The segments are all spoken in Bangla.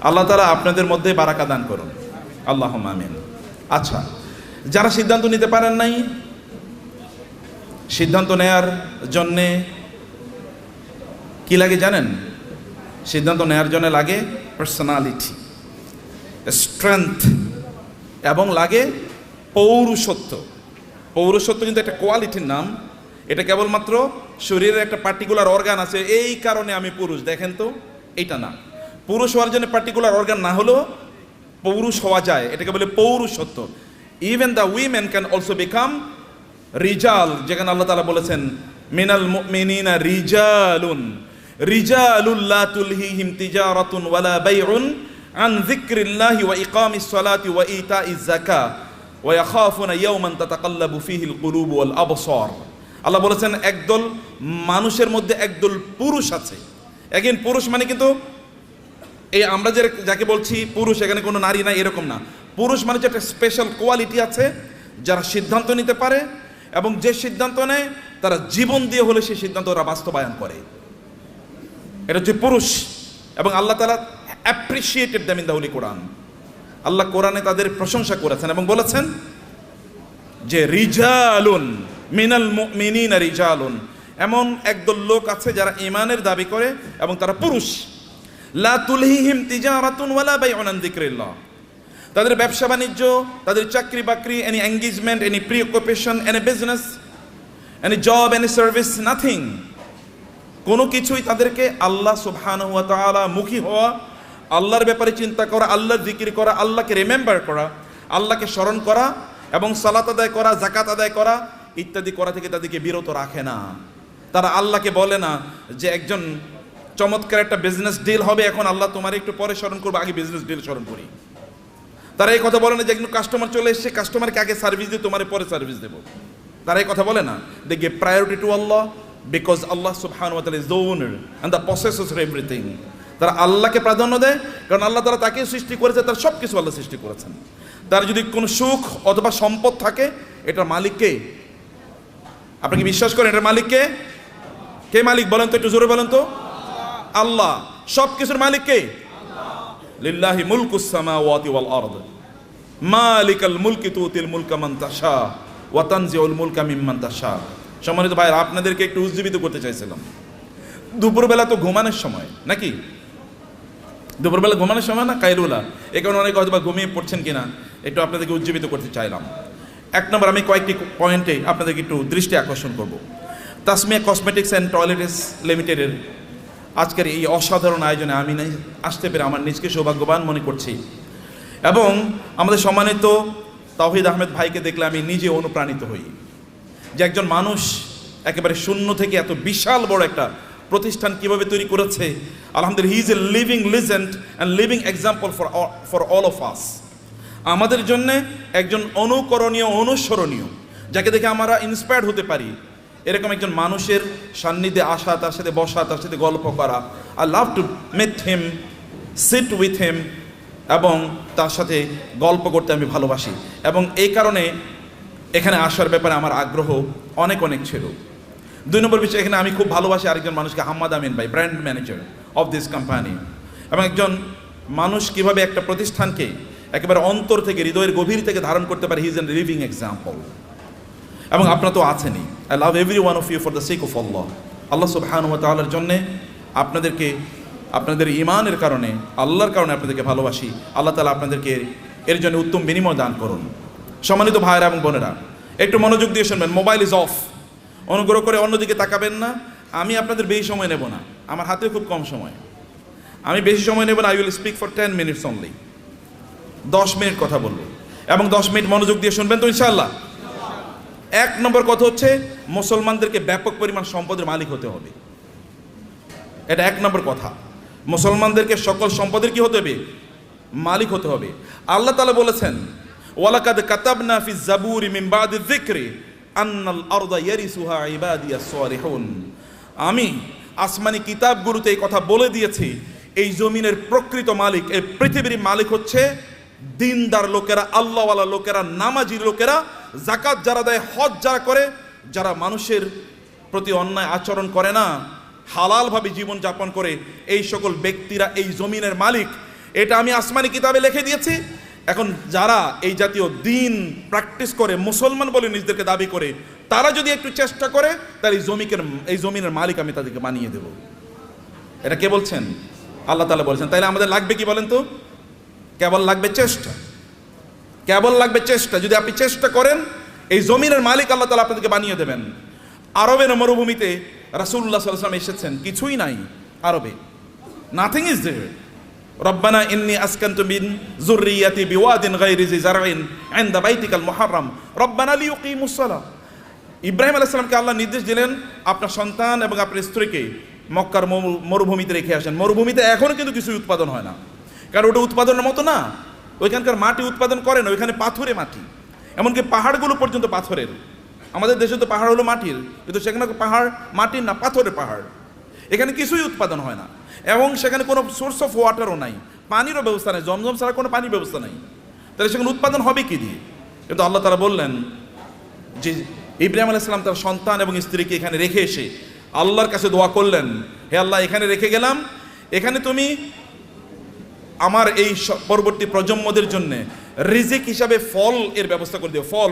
আল্লাহ তাআলা আপনাদের মধ্যে বারাকা দান করুন, আল্লাহুম্মা আমিন। আচ্ছা, যারা সিদ্ধান্ত নিতে পারেন নাই, সিদ্ধান্ত নেয়ার জন্যে কি লাগে জানেন? সিদ্ধান্ত নেয়ার জন্য লাগে পার্সোনালিটি, স্ট্রেংথ, এবং লাগে পৌরুষত্ব। পৌরুষত্ব কিন্তু একটা কোয়ালিটির নাম। এটা কেবলমাত্র শরীরের একটা পার্টিকুলার অর্গান আছে, এই কারণে আমি পুরুষ, দেখেন তো, এটা না। পুরুষ হওয়ার জন্য পার্টিকুলার অর্গান না হলেও পৌরুষ হওয়া যায়, এটাকে বলে পৌরুষত্ব। Even the women can also become রিজাল, যেখানে আল্লাহ তাআলা বলেছেন মিনাল মুমিনিনা রিজালুন রিজালুল লা তুলহিহিম তিজারাতুন ওয়ালা বাইউন আন যিকরিল্লাহি ওয়া ইকামিস সালাতি ওয়া ইতাইজ যাকাত ওয়া ইয়াখাফুনা ইয়াওমান তাতাকাল্লাবু ফীহিল কুলুবু ওয়াল আবসার। আল্লাহ বলেছেন একদল মানুষের মধ্যে একদল পুরুষ আছে। এগেন পুরুষ মানে কিন্তু এই আমরা যাকে বলছি পুরুষ, এখানে কোনো নারী নাই এরকম না। পুরুষ মানে যে একটা স্পেশাল কোয়ালিটি আছে, যারা সিদ্ধান্ত নিতে পারে এবং যে সিদ্ধান্ত নেয় তারা জীবন দিয়ে হলে সেই সিদ্ধান্ত ওরা বাস্তবায়ন করে, এটা হচ্ছে পুরুষ। এবং আল্লাহ তাআলা appreciated them in the holy Quran. আল্লাহ কোরআনে তাদের প্রশংসা করেছেন এবং বলেছেন যে রিজালুন মিনাল মুমিনিনা রিজালুন, এমন একদল লোক আছে যারা ঈমানের দাবি করে এবং তারা পুরুষ। লা তুলহিহিম তিজারাতুন ওয়ালা বাইউন আন যিকরিল্লাহ, তাদের ব্যবসা বাণিজ্য, তাদের চাকরি বাকরি, any engagement, any preoccupation, any business, any job, any service, nothing, কোনো কিছুই তাদেরকে আল্লাহ সুবহানাহু ওয়া তাআলা মুখী হওয়া, আল্লাহর ব্যাপারে চিন্তা করা, আল্লাহর জিকির করা, আল্লাহকে রিমেম্বার করা, আল্লাহকে স্মরণ করা এবং সালাত আদায় করা, যাকাত আদায় করা ইত্যাদি করা থেকে তাদেরকে বিরত রাখে না। তারা আল্লাহকে বলে না যে একজন চমৎকার একটা বিজনেস ডিল হবে, এখন আল্লাহ তোমার একটু পরে স্মরণ করবো, আগে বিজনেস ডিল স্মরণ করি। তারা এই কথা বলে না যে একজন কাস্টমার চলে এসছে, কাস্টমারকে আগে সার্ভিস দিয়ে তোমার পরে সার্ভিস দেবো। তারা এই কথা বলে না। They give priority to Allah because Allah সুবহানাহু ওয়া তাআলা is the owner and the possessor of everything. তারা আল্লাহকে প্রাধান্য দেয়, কারণ আল্লাহ তাআলা তাকে সৃষ্টি করেছে, তার সব কিছু আল্লাহ সৃষ্টি করেছেন। তার যদি কোনো সুখ অথবা সম্পদ থাকে, এটার মালিক কে? আপনি কি বিশ্বাস করেন এটার মালিক কে? কে মালিক বলেন তো, একটু জোরে বলেন তো। আল্লাহ। সব কিছুর মালিক কে? লিল্লাহি মুলকুস সামাওয়াতি ওয়াল আরদ মালিকাল মুলকি তুতিল মুলকা মান তাশা ওয়া তানজিউল মুলকা মিম্মান তাশা। সম্মানিত ভাইরা, আপনাদেরকে একটু উজ্জীবিত করতে চাইছিলাম। দুপুরবেলা তো ঘুমানোর সময় নাকি? দুপুরবেলা ঘুমানোর সময় না কাইলুলা, এই কারণে অনেকে হয়তো বা ঘুমিয়ে পড়ছেন কিনা, একটু আপনাদেরকে উজ্জীবিত করতে চাইলাম। এক নম্বর, আমি কয়েকটি পয়েন্টে আপনাদেরকে একটু দৃষ্টি আকর্ষণ করব। তাসমিয়া কসমেটিক্স অ্যান্ড টয়লেটস লিমিটেডের আজকের এই অসাধারণ আয়োজনে আমি আসতে পেরে আমার নিজকে সৌভাগ্যবান মনে করছি, এবং আমাদের সম্মানিত তাওহীদ আহমেদ ভাইকে দেখলে আমি নিজে অনুপ্রাণিত হই যে একজন মানুষ একেবারে শূন্য থেকে এত বিশাল বড় একটা প্রতিষ্ঠান কিভাবে তৈরি করেছে। আলহামদুলিল্লাহ, হি is a living legend and living example for all of us. আমাদের জন্য একজন অনুকরণীয়, অনুসরণীয়, যাকে দেখে আমরা ইন্সপায়ার্ড হতে পারি, এরকম একজন মানুষের সান্নিধ্যে আসা, তার সাথে বসা, তার সাথে গল্প করা। I love to meet him, sit with him, এবং তার সাথে গল্প করতে আমি ভালোবাসি, এবং এই কারণে এখানে আসার ব্যাপারে আমার আগ্রহ অনেক অনেক ছিল। দুই নম্বর বিষয়, এখানে আমি খুব ভালোবাসি আরেকজন মানুষকে, হাম্মাদ আমিন ভাই, brand manager of this company. এবং একজন মানুষ কিভাবে একটা প্রতিষ্ঠানকে একেবারে অন্তর থেকে, হৃদয়ের গভীর থেকে ধারণ করতে পারে, he is a living example. এবং আপনারা তো আছেনই। I love every one of you for the sake of Allah. আল্লাহ সুবহানাহু ওয়া তাআলার জন্যে আপনাদেরকে, আপনাদের ঈমানের কারণে, আল্লাহর কারণে আপনাদেরকে ভালোবাসি। আল্লাহ তাআলা আপনাদেরকে এর জন্য উত্তম বিনিময় দান করুন। সম্মানিত ভাইরা এবং বোনেরা, একটু মনোযোগ দিয়ে শুনবেন। মোবাইল ইজ অফ, অনুগ্রহ করে অন্যদিকে তাকাবেন না। আমি আপনাদের বেশি সময় নেব না, আমার হাতে খুব কম সময়, আমি বেশি সময় নেব না। I will speak for 10 minutes only. 10 minute কথা বলবো এবং 10 মিনিট মনোযোগ দিয়ে শুনবেন তো ইনশাআল্লাহ। এক নম্বর কথা হচ্ছে, মুসলমানদেরকে ব্যাপক পরিমাণ সম্পদের মালিক হতে হবে। এটা এক নম্বর কথা। মুসলমানদেরকে সকল সম্পদের কি হতে হবে? মালিক হতে হবে। আল্লাহ তাআলা বলেছেন, ওয়ালাকাদ কাতাবনা ফিজ জাবুরি মিন বাদি যিকরি আন্নাল আরদা ইয়ারিসুহা ইবাদিয়াস সালিহুন। আমি আসমানি কিতাবগুলোতে এই কথা বলে দিয়েছি, এই জমিনের প্রকৃত মালিক, এই পৃথিবীর মালিক হচ্ছে দিনদার লোকেরা, আল্লাহওয়ালা লোকেরা, নামাজি লোকেরা, যাকাত যারা দেয়, হজ যারা করে, যারা মানুষের প্রতি অন্যায় আচরণ করে না, হালালভাবে জীবন যাপন করে, এই সকল ব্যক্তিরা এই জমিনের মালিক। এটা আমি আসমানি কিতাবে লিখে দিয়েছি। এখন যারা এই জাতীয় দিন প্র্যাকটিস করে মুসলমান বলে নিজেদেরকে দাবি করে, তারা যদি একটু চেষ্টা করে তাহলে এই জমিনের মালিক আমি তাদেরকে বানিয়ে দেব। এটা কে বলছেন? আল্লাহ তাআলা বলছেন। তাইলে আমাদের লাগবে কি বলেন তো? কেবল লাগবে চেষ্টা, কেবল লাগবে চেষ্টা। যদি আপনি চেষ্টা করেন, এই জমিনের মালিক আল্লাহ তাআলা আপনাদেরকে বানিয়ে দেবেন। আরবের মরুভূমিতে রাসূলুল্লাহ সাল্লাল্লাহু আলাইহি ওয়াসাল্লাম এসেছেন, কিছুই নাই আরবে, নাথিং ইজ দেয়ার। রব্বানা ইন্নী আসকানতু মিন যুররিয়াতি বিওয়াদিন গায়রি জি জারইন ইনদা বাইতিকাল মুহাররম রব্বানা লিইয়ুকিমুস সালাহ। ইব্রাহিম আলাইহিস সালামকে আল্লাহ নির্দেশ দিলেন, আপনার সন্তান এবং আপনার স্ত্রীকে মক্কার মরুভূমিতে রেখে আসেন। মরুভূমিতে এখনো কিন্তু কিছুই উৎপাদন হয় না, কারণ ওটা উৎপাদনের মতো না। ওইখানকার মাটি উৎপাদন করে না, ওইখানে পাথুরে মাটি, এমনকি পাহাড়গুলো পর্যন্ত পাথরের। আমাদের দেশে তো পাহাড় হলো মাটির, কিন্তু সেখানে পাহাড় মাটির না, পাথরের পাহাড়। এখানে কিছুই উৎপাদন হয় না, এবং সেখানে কোনো সোর্স অফ ওয়াটারও নাই, পানিরও ব্যবস্থা নেই, জমজম ছাড়া কোনো পানির ব্যবস্থা নেই। তাহলে সেখানে উৎপাদন হবে কি দিয়ে? কিন্তু আল্লাহ তাআলা বললেন যে ইব্রাহিম আলাইহিস সালাম তার সন্তান এবং স্ত্রীকে এখানে রেখে এসে আল্লাহর কাছে দোয়া করলেন, হে আল্লাহ, এখানে রেখে গেলাম, এখানে তুমি আমার এই পরবর্তী প্রজন্মদের জন্য রিজিক হিসাবে ফল এর ব্যবস্থা করে দিও, ফল,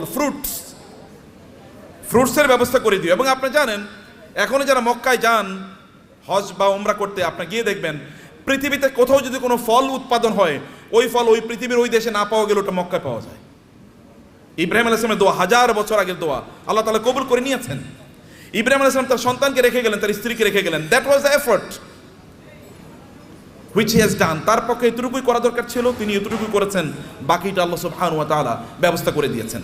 ফ্রুটসের ব্যবস্থা করে দিও। এবং আপনি জানেন, এখনো যারা মক্কায় যান হজ বা উমরা করতে, আপনি গিয়ে দেখবেন পৃথিবীতে কোথাও যদি কোনো ফল উৎপাদন হয়, ওই ফল ওই পৃথিবীর ওই দেশে না পাওয়া গেলে ওটা মক্কায় পাওয়া যায়। ইব্রাহিম আলাইহিস সালামের দোয়া, 1000 বছর আগের দোয়া, আল্লাহ তাআলা কবুল করে নিয়েছেন। ইব্রাহিম আলাইহিস সালাম তার সন্তানকে রেখে গেলেন, তার স্ত্রীকে রেখে গেলেন। That was the effort which he has done. তার পক্ষে এতটুকুই করা দরকার ছিল, তিনি এতটুকুই করেছেন, বাকিটা আল্লাহ সুবহানাহু ওয়া তাআলা ব্যবস্থা করে দিয়েছেন।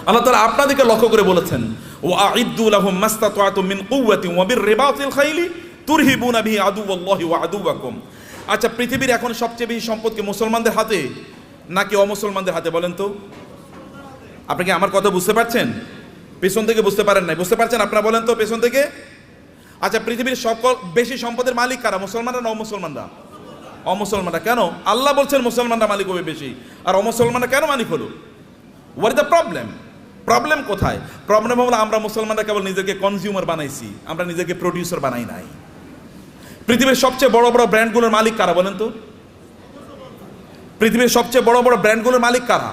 আল্লাহ তাআলা আপনাদেরকে লক্ষ্য করে বলেছেন, ওয়াইদ্দু লাহুম মাসতাতাতুম মিন কুওয়াতিন ওয়া বিররিবাতিল খাইলি তুরহিবুনা বিহি আদুওয়াল্লাহি ওয়া আদুওয়াকুম। আচ্ছা, পৃথিবীর এখন সবচেয়ে বেশি সম্পদ কি মুসলমানদের হাতে নাকি অমুসলমানদের হাতে বলেন তো? আপনি কি আমার কথা বুঝতে পারছেন? পেছন থেকে বুঝতে পারেন নাই, বুঝতে পারছেন আপনারা বলেন তো পেছন থেকে? আচ্ছা, পৃথিবীর সকল বেশি সম্পদের মালিক কারা, মুসলমানরা না অমুসলমানরা? অমুসলমানরা। কেন? আল্লাহ বলছেন মুসলমানরা মালিক হবে বেশি, আর অমুসলমানরা কেন মালিক হলো? What is the problem? Problem কোথায়? প্রবলেম হলো আমরা মুসলমানরা কেবল নিজেকে কনজিউমার বানাইছি, আমরা নিজেকে প্রডিউসার বানাই নাই। পৃথিবীর সবচেয়ে বড় বড় ব্র্যান্ডগুলোর মালিক কারা বলেন তো? পৃথিবীর সবচেয়ে বড় বড় ব্র্যান্ডগুলোর মালিক কারা?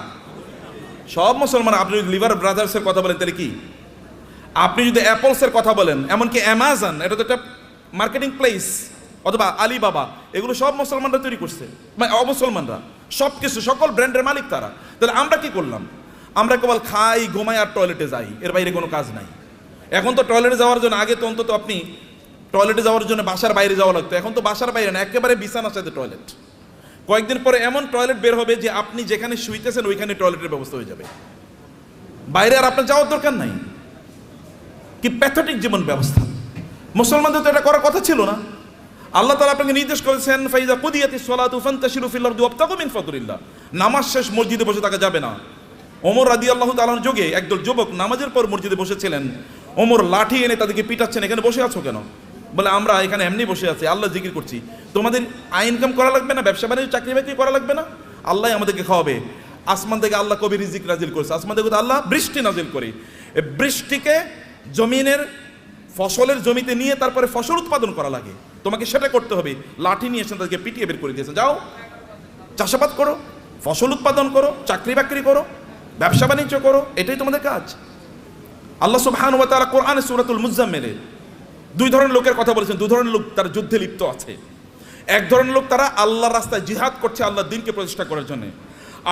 সব মুসলমান। আপনি যদি লিভার ব্রাদার্সের কথা বলেন তাহলে কি? আপনি যদি অ্যাপলসের কথা বলেন, এমনকি অ্যামাজন, এটা তো একটা মার্কেটিং প্লেস, অথবা আলিবাবা, এগুলো সব মুসলমানরা তৈরি করছে, মানে অমুসলমানরা। সব কিছু, সকল ব্র্যান্ডের মালিক তারা। তাহলে আমরা কি করলাম? আমরা কেবল খাই, ঘুমাই আর টয়লেটে যাই, এর বাইরে কোনো কাজ নাই। এখন তো টয়লেটে যাওয়ার জন্য, আগে তো অন্তত আপনি টয়লেটে যাওয়ার জন্য বাসার বাইরে যাওয়া লাগতো, এখন তো বাসার বাইরে না, একেবারে বিছানার সাথে টয়লেট। কয়েকদিন পরে এমন টয়লেট বের হবে যে আপনি যেখানে শুইতেছেন ওইখানে টয়লেটের ব্যবস্থা হয়ে যাবে, বাইরে আর আপনার যাওয়ার দরকার নাই। কি প্যাথেটিক জীবন ব্যবস্থা! মুসলমানদের তো এটা করার কথা ছিল না। আল্লাহ তাআলা আপনাকে নির্দেশ করেছেন, ফাইজা কুদিয়াতিস সালাতু ফান্তাশিরু ফিল আরদি ওয়াবতাগু মিন ফাদলিল্লাহ। নামাজ শেষ মসজিদে বসে থাকা যাবে না। ওমর রাদিয়াল্লাহু তাআলার যুগে একদল যুবক নামাজের পর মসজিদে বসেছিলেন, ওমর লাঠি এনে তাদেরকে পিটাচ্ছেন, এখানে বসে আছো কেন? বলে, আমরা এখানে এমনি বসে আছি, আল্লাহ জিকির করছি। তোমাদের আয় ইনকাম করা লাগবে না, ব্যবসা বাণিজ্য, চাকরি বাকরি করা লাগবে না, আল্লাহ আমাদেরকে খাওয়াবে। আসমান থেকে আল্লাহ কবি রিজিক নাজিল করেছে, আসমান থেকে আল্লাহ বৃষ্টি নাজিল করে। বৃষ্টিকে জমিনের ফসলের জমিতে নিয়ে তারপরে ফসল উৎপাদন করা লাগে, তোমাকে সেটা করতে হবে। লাঠি নিয়ে এসে তাদেরকে পিটিয়ে বের করে দিয়েছে, যাও চাষাবাদ করো, ফসল উৎপাদন করো, চাকরি বাকরি করো, ব্যবসা বাণিজ্য করো, এটাই তোমাদের কাজ। আল্লাহ সুবহানাহু ওয়া তাআলা কোরআনে সূরাতুল মুজাম্মিলে দুই ধরনের লোকের কথা বলেছেন। দুই ধরনের লোক তারা যুদ্ধে লিপ্ত আছে। এক ধরনের লোক তারা আল্লাহর রাস্তায় জিহাদ করছে আল্লাহর দ্বীনকে প্রতিষ্ঠা করার জন্য।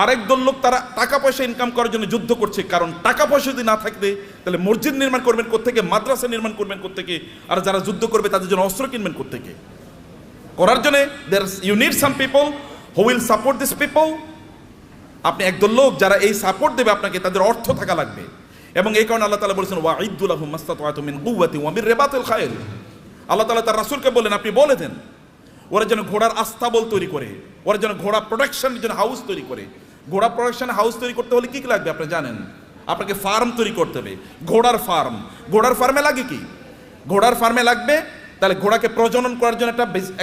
আরেক দল লোক তারা টাকা পয়সা ইনকাম করার জন্য যুদ্ধ করছে, কারণ টাকা পয়সা যদি না থাকবে তাহলে মসজিদ নির্মাণ করবেন কোত্থেকে, মাদ্রাসা নির্মাণ করবেন কোত্থেকে, আর যারা যুদ্ধ করবে তাদের জন্য অস্ত্র কিনবেন কোত্থেকে। করার জন্য you need some people who will support this people. আপনি একদল লোক যারা এই সাপোর্ট দেবে আপনাকে, তাদের অর্থ থাকা লাগবে। এবং এই কারণে আল্লাহ তাআলা বলেছেন, ওয়াইদ্দু লাহুম মাসতাতা'তুম মিন কুওয়াতিন ওয়া বিররিবাতিল খাইল। আল্লাহ তাআলা তার রাসূলকে বলেন, আপনি বলে দেন ওরা যেন ঘোড়ার আস্তাবল তৈরি করে, ওরা যেন ঘোড়া প্রোডাকশনের জন্য হাউস তৈরি করে। ঘোড়া প্রোডাকশন হাউস তৈরি করতে হলে কি কি লাগবে আপনি জানেন? আপনাকে ফার্ম তৈরি করতে হবে, ঘোড়ার ফার্ম। ঘোড়ার ফার্মে লাগে কি? ঘোড়ার ফার্মে লাগবে, তাহলে ঘোড়াকে প্রজনন করার জন্য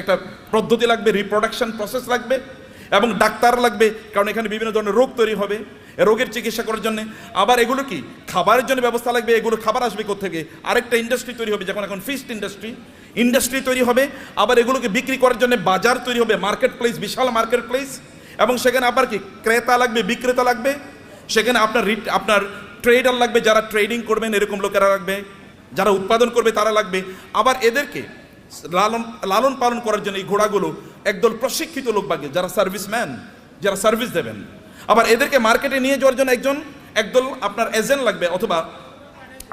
একটা পদ্ধতি লাগবে, রিপ্রোডাকশন প্রসেস লাগবে, এবং ডাক্তার লাগবে, কারণ এখানে বিভিন্ন ধরনের রোগ তৈরি হবে, রোগের চিকিৎসা করার জন্য। আবার এগুলো কি খাবারের জন্য ব্যবস্থা লাগবে, এগুলো খাবার আসবে কোথা থেকে? আরেকটা ইন্ডাস্ট্রি তৈরি হবে, যেমন এখন ফিশ ইন্ডাস্ট্রি। ইন্ডাস্ট্রি তৈরি হবে, আবার এগুলোকে বিক্রি করার জন্য বাজার তৈরি হবে, মার্কেট প্লেস, বিশাল মার্কেট প্লেস, এবং সেখানে আবার কি ক্রেতা লাগবে, বিক্রেতা লাগবে, সেখানে আপনার ট্রেডার লাগবে, যারা ট্রেডিং করবেন এরকম লোকেরা লাগবে, যারা উৎপাদন করবে তারা লাগবে, আবার এদেরকে লালন পালন করার জন্য এই ঘোড়াগুলো একদল প্রশিক্ষিত লোক লাগবে, যারা সার্ভিসম্যান, যারা সার্ভিস দেবেন, আবার এদেরকে মার্কেটে নিয়ে যাওয়ার জন্য একদল আপনার এজেন্ট লাগবে, অথবা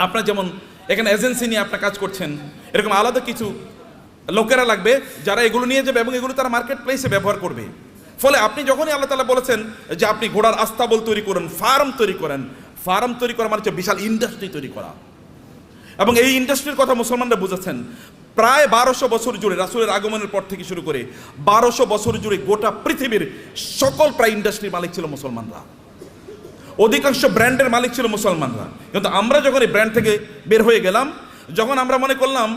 আপনার যেমন এখানে এজেন্সি নিয়ে আপনার কাজ করছেন এরকম আলাদা কিছু লোকেরা লাগবে যারা এগুলো নিয়ে যাবে এবং এগুলো তারা মার্কেট প্লেসে ব্যবহার করবে। ফলে আপনি যখনই আল্লাহ তাআলা বলেছেন যে আপনি ঘোড়ার আস্তাবল তৈরি করেন, ফার্ম তৈরি করেন, ফার্ম তৈরি করা মানে হচ্ছে বিশাল ইন্ডাস্ট্রি তৈরি করা, এবং এই ইন্ডাস্ট্রির কথা মুসলমানরা বুঝেছেন। প্রায় 1200 বছর জুড়ে রাসূলের আগমনের পর থেকে শুরু করে 1200 বছর জুড়ে গোটা পৃথিবীর সকল প্রায় ইন্ডাস্ট্রির মালিক ছিল মুসলমানরা, অধিকাংশ ব্র্যান্ডের মালিক ছিল মুসলমানরা। কিন্তু আমরা যখন এই ব্র্যান্ড থেকে বের হয়ে গেলাম, যখন আমরা মনে করলাম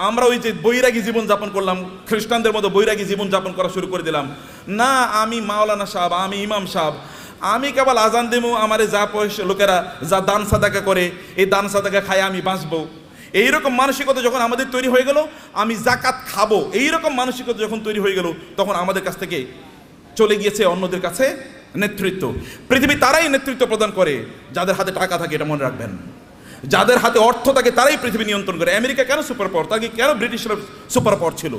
আমরা ওই যে বৈরাগী জীবন যাপন করলাম, খ্রিস্টানদের মতো বৈরাগী জীবন যাপন করা শুরু করে দিলাম, না আমি মাওলানা সাহেব, আমি ইমাম সাহেব, আমি কেবল আজান দেবো, আমারে যা পয়সা লোকেরা যা দান সাদাকা করে এই দান সাদাকা খায় আমি বাঁচবো, এইরকম মানসিকতা যখন আমাদের তৈরি হয়ে গেল, আমি জাকাত খাবো, এইরকম মানসিকতা যখন তৈরি হয়ে গেল, তখন আমাদের কাছ থেকে চলে গিয়েছে অন্যদের কাছে নেতৃত্ব। পৃথিবী তারাই নেতৃত্ব প্রদান করে যাদের হাতে টাকা থাকে, এটা মনে রাখবেন। যাদের হাতে অর্থ থাকে তারাই পৃথিবী নিয়ন্ত্রণ করে। আমেরিকা কেন সুপার পাওয়ার? তাকে কেন ব্রিটিশরা সুপার পাওয়ার ছিল?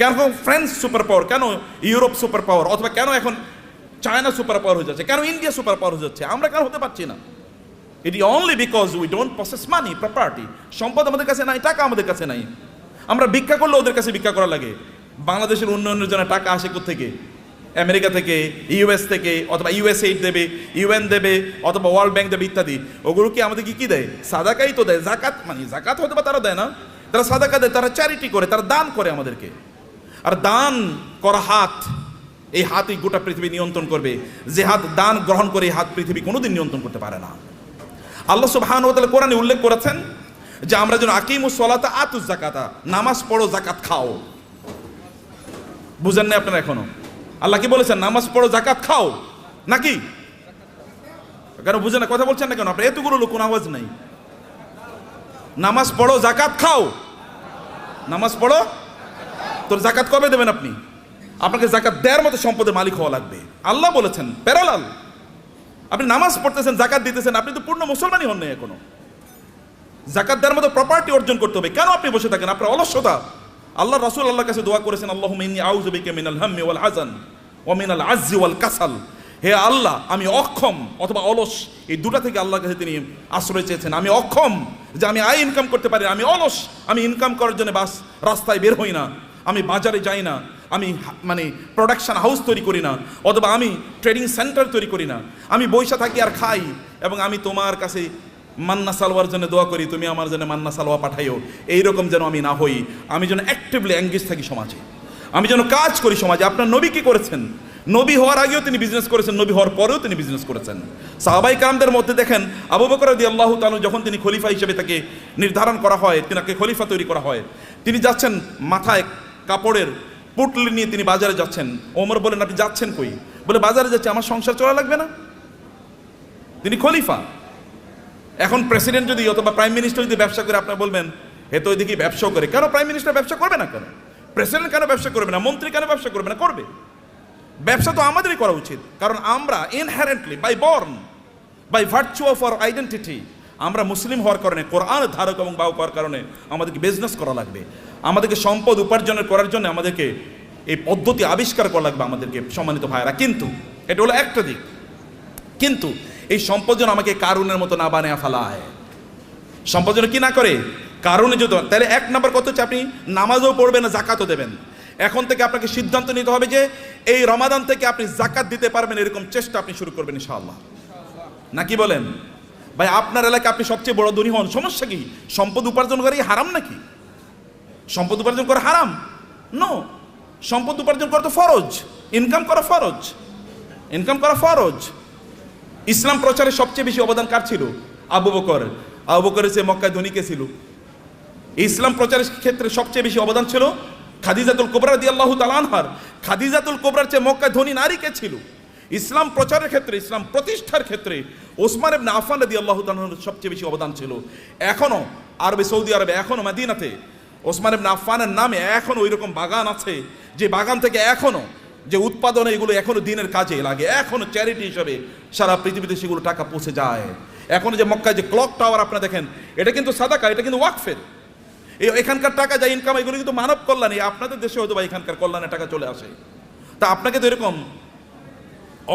কেন ফ্রান্স সুপার পাওয়ার? কেন ইউরোপ সুপার পাওয়ার? অথবা কেন এখন চায়না সুপার পাওয়ার হয়ে যাচ্ছে? কেন ইন্ডিয়া সুপার পাওয়ার হয়ে যাচ্ছে? আমরা কেন হতে পারছি না? It is only because we don't possess money, property, সম্পদ আমাদের কাছে নাই, টাকা আমাদের কাছে নাই। আমরা ভিক্ষা করলে ওদের কাছে ভিক্ষা করা লাগে। বাংলাদেশের উন্নয়নের জন্য টাকা আসে কোত্থেকে? আমেরিকা থেকে, ইউএস থেকে, অথবা ইউএসএইড দেবে, ইউএন দেবে, অথবা ওয়ার্ল্ড ব্যাংক দেবে ইত্যাদি। ওগুলো কি আমাদের কি দেয়? সাদাকাই তো দেয়। জাকাত মানে জাকাত হয়তো বা তারা দেয় না, তারা সাদাকা দেয়, তারা চ্যারিটি করে, তারা দান করে আমাদেরকে। আর দান করা হাত, এই হাতই গোটা পৃথিবী নিয়ন্ত্রণ করবে। যে হাত দান গ্রহণ করে এই হাত পৃথিবী কোনোদিন নিয়ন্ত্রণ করতে পারে না। আল্লাহ সুবহানাহু ওয়া তাআলা কোরআনে উল্লেখ করেছেন যে আমরা যেন আকিমুস সালাতা আতুজ যাকাতা, নামাজ পড়ো জাকাত খাও। বুঝেন না আপনারা এখনো? আল্লাহ কি বলেছেন? নামাজ পড়ো জাকাত খাও, নাকি? কেন বুঝেন না? কথা বলছেন না কেন? আপনার এতগুলো লোক, কোনো আওয়াজ নাই। নামাজ পড়ো জাকাত খাও, নামাজ পড়ো। তোর জাকাত কবে দেবেন আপনি? আপনাকে জাকাত দেওয়ার মতো সম্পদের মালিক হওয়া লাগবে। আল্লাহ বলেছেন প্যারালাল। আপনি নামাজ পড়তেছেন, জাকাত দিতেছেন, আপনি তো পূর্ণ মুসলমানই হন নাই এখনো। জাকাত দেওয়ার মতো প্রপার্টি অর্জন করতে হবে। কেন আপনি বসে থাকেন? আপনার অলসতা। আল্লাহ রাসূল আল্লাহর কাছে দোয়া করেছেন, আল্লাহুম্মা ইন্নী আউযু বিকা মিনাল হাম্মি ওয়াল হাযান ওয়া মিনাল আজজি ওয়াল কাসাল। হে আল্লাহ, আমি অক্ষম অথবা অলস, এই দুটা থেকে আল্লাহর কাছে তিনি আশ্রয় চেয়েছেন। আমি অক্ষম যে আমি আয় ইনকাম করতে পারি, আমি অলস, আমি ইনকাম করার জন্য বাস রাস্তায় বের হই না, আমি বাজারে যাই না, আমি মানে প্রোডাকশন হাউস তৈরি করি না, অথবা আমি ট্রেডিং সেন্টার তৈরি করি না, আমি বৈশা থাকি আর খাই, এবং আমি তোমার কাছে মান্না সালোয়ার জন্য দোয়া করি, তুমি আমার জন্য মান্না সালোয়া পাঠাইও। এইরকম যেন আমি না হই। আমি যেন অ্যাক্টিভলি এঙ্গেজ থাকি সমাজে, আমি যেন কাজ করি সমাজে। আপনার নবী কি করেছেন? নবী হওয়ার আগেও তিনি বিজনেস করেছেন, নবী হওয়ার পরেও তিনি বিজনেস করেছেন। সাহাবায়ে কেরামদের মধ্যে দেখেন, আবু বকর রাদিয়াল্লাহু তাআলা যখন তিনি খলিফা হিসেবে তাকে নির্ধারণ করা হয়, তিনাকে খলিফা তৈরি করা হয়, তিনি যাচ্ছেন মাথায় কাপড়ের পুটলি নিয়ে তিনি বাজারে যাচ্ছেন। ওমর বলেন, আপনি যাচ্ছেন কই? বলে, বাজারে যাচ্ছে, আমার সংসার চলা লাগবে না? তিনি খলিফা। এখন প্রেসিডেন্ট যদি অথবা প্রাইম মিনিস্টার যদি ব্যবসা করে, আপনার বলবেন হে তো ওইদিকে ব্যবসাও করে। কেন প্রাইম মিনিস্টার ব্যবসা করবে না? কেন প্রেসিডেন্ট কেন ব্যবসা করবে না? মন্ত্রী কেন ব্যবসা করবে না? করবে। ব্যবসা তো আমাদেরই করা উচিত, কারণ আমরা inherently by born, by virtue of our identity, আমরা মুসলিম হওয়ার কারণে, কোরআন ধারক এবং বাহক হওয়ার কারণে আমাদেরকে বিজনেস করা লাগবে। আমাদেরকে সম্পদ উপার্জনের করার জন্য আমাদেরকে এই পদ্ধতি আবিষ্কার করা লাগবে আমাদেরকে, সম্মানিত ভাইরা। কিন্তু এটা হলো একটা দিক। কিন্তু এই সম্পদ যেন আমাকে কারুনের মতো না বানিয়ে ফেলায়। সম্পদ যেন কি না করে? কারণে যদি, তাহলে এক নম্বর কথা হচ্ছে আপনি নামাজও পড়বেন না, জাকাতও দেবেন। এখন থেকে আপনাকে সিদ্ধান্ত নিতে হবে যে এই রমাদান থেকে আপনি জাকাত দিতে পারবেন, এরকম চেষ্টা আপনি শুরু করবেন ইনশাআল্লাহ। নাকি বলেন? ভাই আপনার এলাকায় আপনি সবচেয়ে বড় ধনী হন, সমস্যা কি? সম্পদ উপার্জন করে হারাম নাকি? সম্পদ উপার্জন করা হারাম? নো, সম্পদ উপার্জন করা তো ফরজ। ইনকাম করা ফরজ, ইনকাম করা ফরজ। ইসলাম প্রচারে সবচেয়ে বেশি অবদান কার ছিল? আবু বকর। আবু বকরের চেয়ে মক্কায় ধনী কে ছিল? ইসলাম প্রচারের ক্ষেত্রে সবচেয়ে বেশি অবদান ছিল খাদিজাতুল কুবরা রাদিয়াল্লাহু তাআলা আনহার। খাদিজাতুল কুবরার চেয়ে মক্কায় ধনী নারী কে ছিল? ইসলাম প্রচারের ক্ষেত্রে, ইসলাম প্রতিষ্ঠার ক্ষেত্রে ওসমান ইবনে আফফান রাদিয়াল্লাহু তাআলার সবচেয়ে বেশি অবদান ছিল। এখনো আরবে, সৌদি আরবে, এখনো মদিনাতে ওসমান ইবনে আফফানের নামে এখন ওই রকম বাগান আছে, যে বাগান থেকে এখনো যে উৎপাদন এগুলো এখনো দিনের কাজে লাগে, এখনো চ্যারিটি হিসেবে সারা পৃথিবীতে সেগুলো টাকা পৌঁছে যায়। এখন যে মক্কায় যে ক্লক টাওয়ার আপনারা দেখেন, এটা কিন্তু সাদাকা, এটা কিন্তু ওয়াকফের। এখানকার টাকা যা ইনকাম এগুলো কিন্তু মানব কল্যাণে, আপনাদের দেশে হয়তো বা এখানকার কল্যাণে টাকা চলে আসে। তা আপনাকে তো এরকম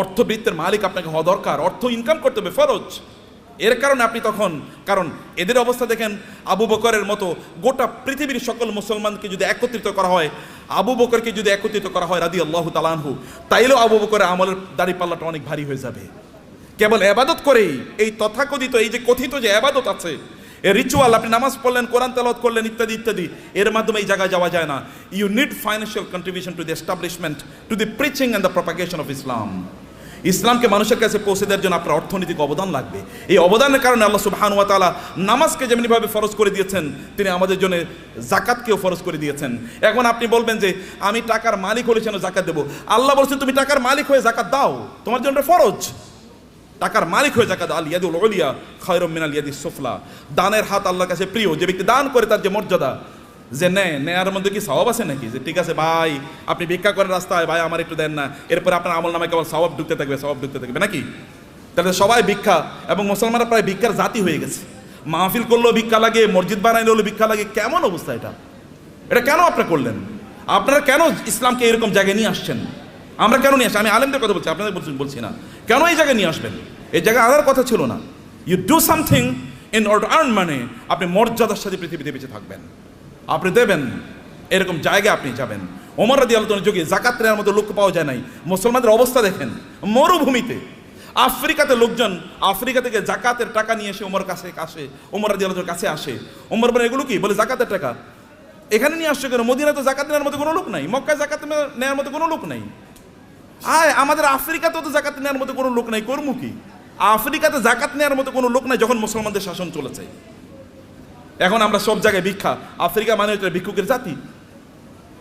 অর্থবৃত্তের মালিক আপনাকে হওয়া দরকার, অর্থ ইনকাম করতে হবে, ফরজ। এর কারণে আপনি তখন, কারণ এদের অবস্থা দেখেন, আবু বকরের মতো গোটা পৃথিবীর সকল মুসলমানকে যদি একত্রিত করা হয়, আবু বকরকে যদি একত্রিত করা হয় রাদিয়াল্লাহু তাআলা আনহু, তাইলেও আবু বকরের আমলের দাড়িপাল্লাটা অনেক ভারী হয়ে যাবে। কেবল ইবাদত করেই, এই তথাকথিত এই যে কথিত যে ইবাদত আছে, এই রিচুয়াল, আপনি নামাজ পড়লেন, কোরআন তেলাওয়াত করলেন, ইত্যাদি ইত্যাদি, এর মাধ্যমে এই জায়গায় যাওয়া যায় না। You need financial contribution to the establishment, to the preaching and the propagation of Islam. ইসলামকে মানুষের কাছে পৌঁছে দেওয়ার জন্য আপনার অর্থনৈতিক অবদান লাগবে। এই অবদানের কারণে আল্লাহ সুবহানাহু ওয়া তাআলা নামাজকে যেমনিভাবে ফরজ করে দিয়েছেন, তিনি আমাদের জন্য জাকাতকেও ফরজ করে দিয়েছেন। এখন আপনি বলবেন যে আমি টাকার মালিক হলে যেন জাকাত দেবো। আল্লাহ বলছেন তুমি টাকার মালিক হয়ে জাকাত দাও, তোমার জন্য ফরজ। টাকার মালিক হয়ে জাকাত, আল ইয়াদুল উলিয়া খায়রুম মিনাল ইয়াদিস সুফলা। দানের হাত আল্লাহর কাছে প্রিয়। যে ব্যক্তি দান করে তার যে মর্যাদা, যে নেয়ার মধ্যে কি সওয়াব আছে নাকি? যে ঠিক আছে ভাই আপনি ভিক্ষা করেন রাস্তায়, ভাই আমার একটু দেন না, এরপরে আপনার আমল নামায় কেবল সওয়াব ঢুকতে থাকবে, সওয়াব ঢুকতে থাকবে নাকি? তাহলে সবাই ভিক্ষা, এবং মুসলমানরা প্রায় ভিক্ষার জাতি হয়ে গেছে। মাহফিল করলেও ভিক্ষা লাগে, মসজিদ বানাইলেও ভিক্ষা লাগে। কেমন অবস্থা এটা? এটা কেন আপনারা করলেন? আপনারা কেন ইসলামকে এরকম জায়গায় নিয়ে আসছেন? আমরা কেন নিয়ে আসছি? আমি আলেমদের কথা বলছি, আপনাদের বলছি না। কেন এই জায়গায় নিয়ে আসবেন? এই জায়গায় আনার কথা ছিল না। You do something in order to earn money. আপনি মর্যাদার সাথে পৃথিবীতে বেঁচে থাকবেন, আপনি দেবেন, এরকম জায়গায় আপনি যাবেন। ওমর রাদিয়াল্লাহু তাআলার যুগে জাকাত নেওয়ার মতো লোক পাওয়া যায় নাই। মুসলমানদের অবস্থা দেখেন, মরুভূমিতে আফ্রিকাতে লোকজন আফ্রিকা থেকে জাকাতের টাকা নিয়ে এসে ওমর কাছে আসে, ওমর রাদিয়াল্লাহু তাআলার কাছে আসে। ওমর বলে এগুলো কি? বলে জাকাতের টাকা। এখানে নিয়ে আসছে কেন? মদিনায় তো জাকাত নেওয়ার মতো কোনো লোক নাই, মক্কায় জাকাত নেওয়ার মতো কোনো লোক নাই। আমাদের আফ্রিকাতেও তো জাকাত নেওয়ার মতো কোনো লোক নাই, কর্ম কি? আফ্রিকাতে জাকাত নেওয়ার মতো কোনো লোক নাই যখন মুসলমানদের শাসন চলেছে। এখন আমরা সব জায়গায় ভিক্ষা। আফ্রিকা মানে হচ্ছে ভিক্ষুকের জাতি,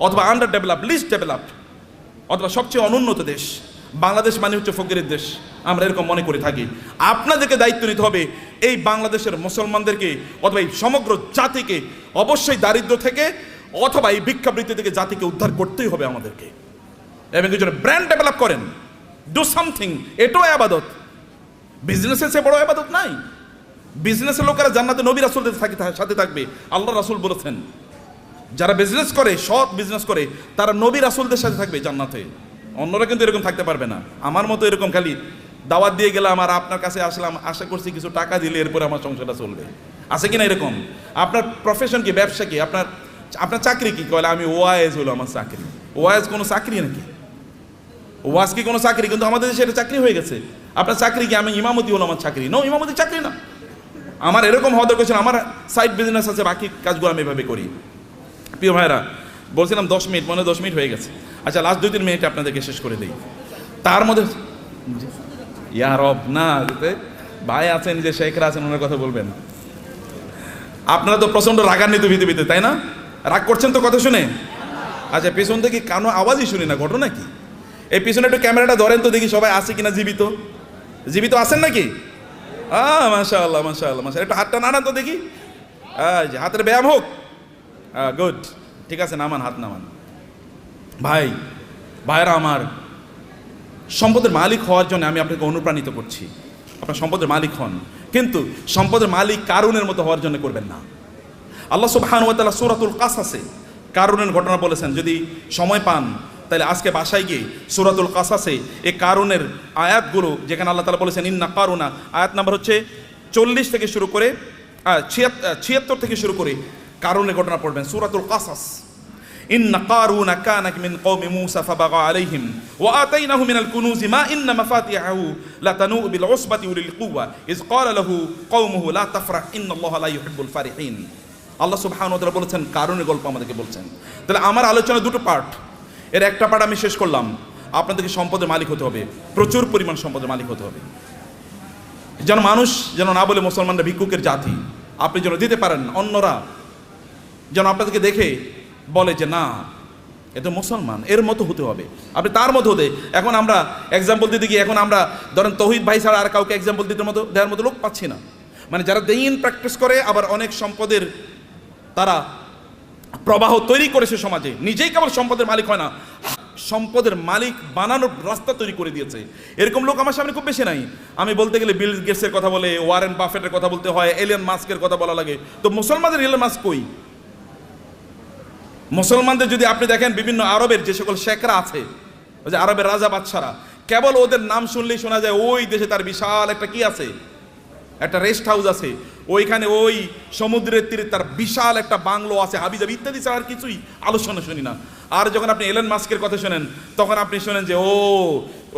অথবা আন্ডার ডেভেলপ, লিস্ট ডেভেলপড, অথবা সবচেয়ে অনুন্নত দেশ। বাংলাদেশ মানে হচ্ছে ফকিরের দেশ, আমরা এরকম মনে করে থাকি। আপনাদেরকে দায়িত্ব নিতে হবে এই বাংলাদেশের মুসলমানদেরকে, অথবা এই সমগ্র জাতিকে অবশ্যই দারিদ্র থেকে অথবা এই ভিক্ষাবৃত্তি থেকে জাতিকে উদ্ধার করতেই হবে আমাদেরকে। এবং এই জন্য ব্র্যান্ড ডেভেলপ করেন, ডু সামথিং। এটাও আবাদত। বিজনেসের চেয়ে বড় আবাদত নাই। বিজনেসের লোকেরা জান্নাতে নবী রাসূলদের সাথে থাকবে, আল্লাহ রাসূল বলেছেন। যারা বিজনেস করে, সৎ বিজনেস করে, তারা নবী রাসূলদের সাথে থাকবে জান্নাতে। অন্যরা কিন্তু এরকম থাকতে পারবে না। আমার মতো এরকম খালি দাওয়াত দিয়ে গেলাম আর আপনার কাছে আসলাম, আশা করছি কিছু টাকা দিলে এরপরে আমার সংসারটা চলবে, আছে কিনা এরকম? আপনার প্রফেশন কি? ব্যবসা কি? আপনার চাকরি কি? কলে আমি ওয়াইজ হলো আমার চাকরি। ওয়াইজ কোনো চাকরি নাকি? ওয়াজ কি কোনো চাকরি? কিন্তু আমাদের দেশে এটা চাকরি হয়ে গেছে। আপনার চাকরি কি? আমি ইমামতি হলো আমার চাকরি? নো, ইমামতি চাকরি না। আমার এরকম হওয়া দরকার ছিল। আমার সাইড বিজনেস আছে, বাকি কাজগুলো আমি এভাবে করি। প্রিয় ভাইরা, বলছিলাম 10 মিনিট, মনে 10 মিনিট হয়ে গেছে। আচ্ছা, লাস্ট 2-3 মিনিট আপনাদেরকে শেষ করে দিই। তার মধ্যে ইয়া রব না, ভাই আছেন, যে শেখরা আছেন, ওনার কথা বলবেন। আপনারা তো প্রচন্ড রাগান্বিত পৃথিবীতে, তাই না? রাগ করছেন তো কথা শুনে? আচ্ছা, পেছন থেকে কানো আওয়াজই শুনি না, ঘটনা কি? এই পিছনে একটু ক্যামেরাটা ধরেন তো দেখি সবাই আছে কিনা, জীবিত জীবিত আছেন নাকি? মাশাআল্লাহ মাশাআল্লাহ মাশাআল্লাহ। একটু হাতটা নাড়ান তো দেখি, হাতের ব্যায়াম হোক। গুড, ঠিক আছে, নামান, হাত নামান। ভাইরা আমার, সম্পদের মালিক হওয়ার জন্য আমি আপনাকে অনুপ্রাণিত করছি। আপনার সম্পদের মালিক হন, কিন্তু সম্পদের মালিক কারুনের মতো হওয়ার জন্য করবেন না। আল্লাহ সুবহানাহু ওয়া তাআলা সূরাতুল কাসাসে কারুনের ঘটনা বলেছেন। যদি সময় পান তাহলে আজকে বাসায় গিয়ে সূরাতুল কাসাসে এই কারুনের আয়াতগুলো, যেখানে আল্লাহ তাআলা বলেছেন ইন্না কারুনা, আয়াত নাম্বার হচ্ছে 40 থেকে শুরু করে 76 থেকে শুরু করে কারুনের ঘটনা পড়বেন। সূরাতুল কাসাস। ইন্না কারুনা কানা মিন কওমি মূসা ফাবাগা আলাইহিম ওয়া আতাইনাহু মিনাল কুনুজি মা ইন্না মাফাতিহাহু লাতানু বিল উসবাতি উলিল কুওয়া ইয ক্বালা লাহু কওমুহু লা তাফরাহ ইন্নাল্লাহা লা ইউহিব্বুল ফারিহিন। আল্লাহ সুবহানাহু ওয়া তাআলা বলেছেন, কারুনের গল্প আমাদেরকে বলছেন। তাহলে আমার আলোচনা দুটো পার্ট, এর একটা পার্ট আমি শেষ করলাম। আপনাদেরকে সম্পদের মালিক হতে হবে, প্রচুর পরিমাণ সম্পদের মালিক হতে হবে, যেন মানুষ যেন না বলে মুসলমানরা ভিক্ষুকের জাতি। আপনি যেন দিতে পারেন, অন্যরা যেন আপনাদেরকে দেখে বলে যে না, এ তো মুসলমান, এর মতো হতে হবে, আপনি তার মতো হতে। এখন আমরা এক্সাম্পল দিতে গিয়ে এখন আমরা ধরেন তৌহিদ ভাই ছাড়া আর কাউকে এক্সাম্পল দেওয়ার মতো লোক পাচ্ছি না। মানে যারা দ্বীন প্র্যাকটিস করে, আবার অনেক সম্পদের তারা প্রবাহ তৈরি করেছে সমাজে, নিজেই কেবল সম্পদের মালিক হয় না, সম্পদের মালিক বানানোর রাস্তা তৈরি করে দিয়েছে। এরকম লোক আমার সামনে খুব বেশি নাই। আমি বলতে গেলে বিল গেটসের কথা বলে, ওয়ারেন বাফেটের কথা বলতে হয়, এলিয়ন মাস্কের কথা বলা লাগে। তো মুসলমানদের এলিয়ন মাস্ক কই? মুসলমানদের যদি আপনি দেখেন, বিভিন্ন আরবের যে সকল শেখরা আছে, ওই যে আরবের রাজা বাদশারা, কেবল ওদের নাম শুনলেই শোনা যায় ওই দেশে তার বিশাল একটা কি আছে, একটা রেস্ট হাউস আছে, ওইখানে ওই সমুদ্রের তীরে তার বিশাল একটা বাংলো আছে, হাবিজাবি ইত্যাদি ছাড়া আর কিছুই আলোচনা শুনি না। আর যখন আপনি এলন মাস্কের কথা শোনেন, তখন আপনি শোনেন যে ও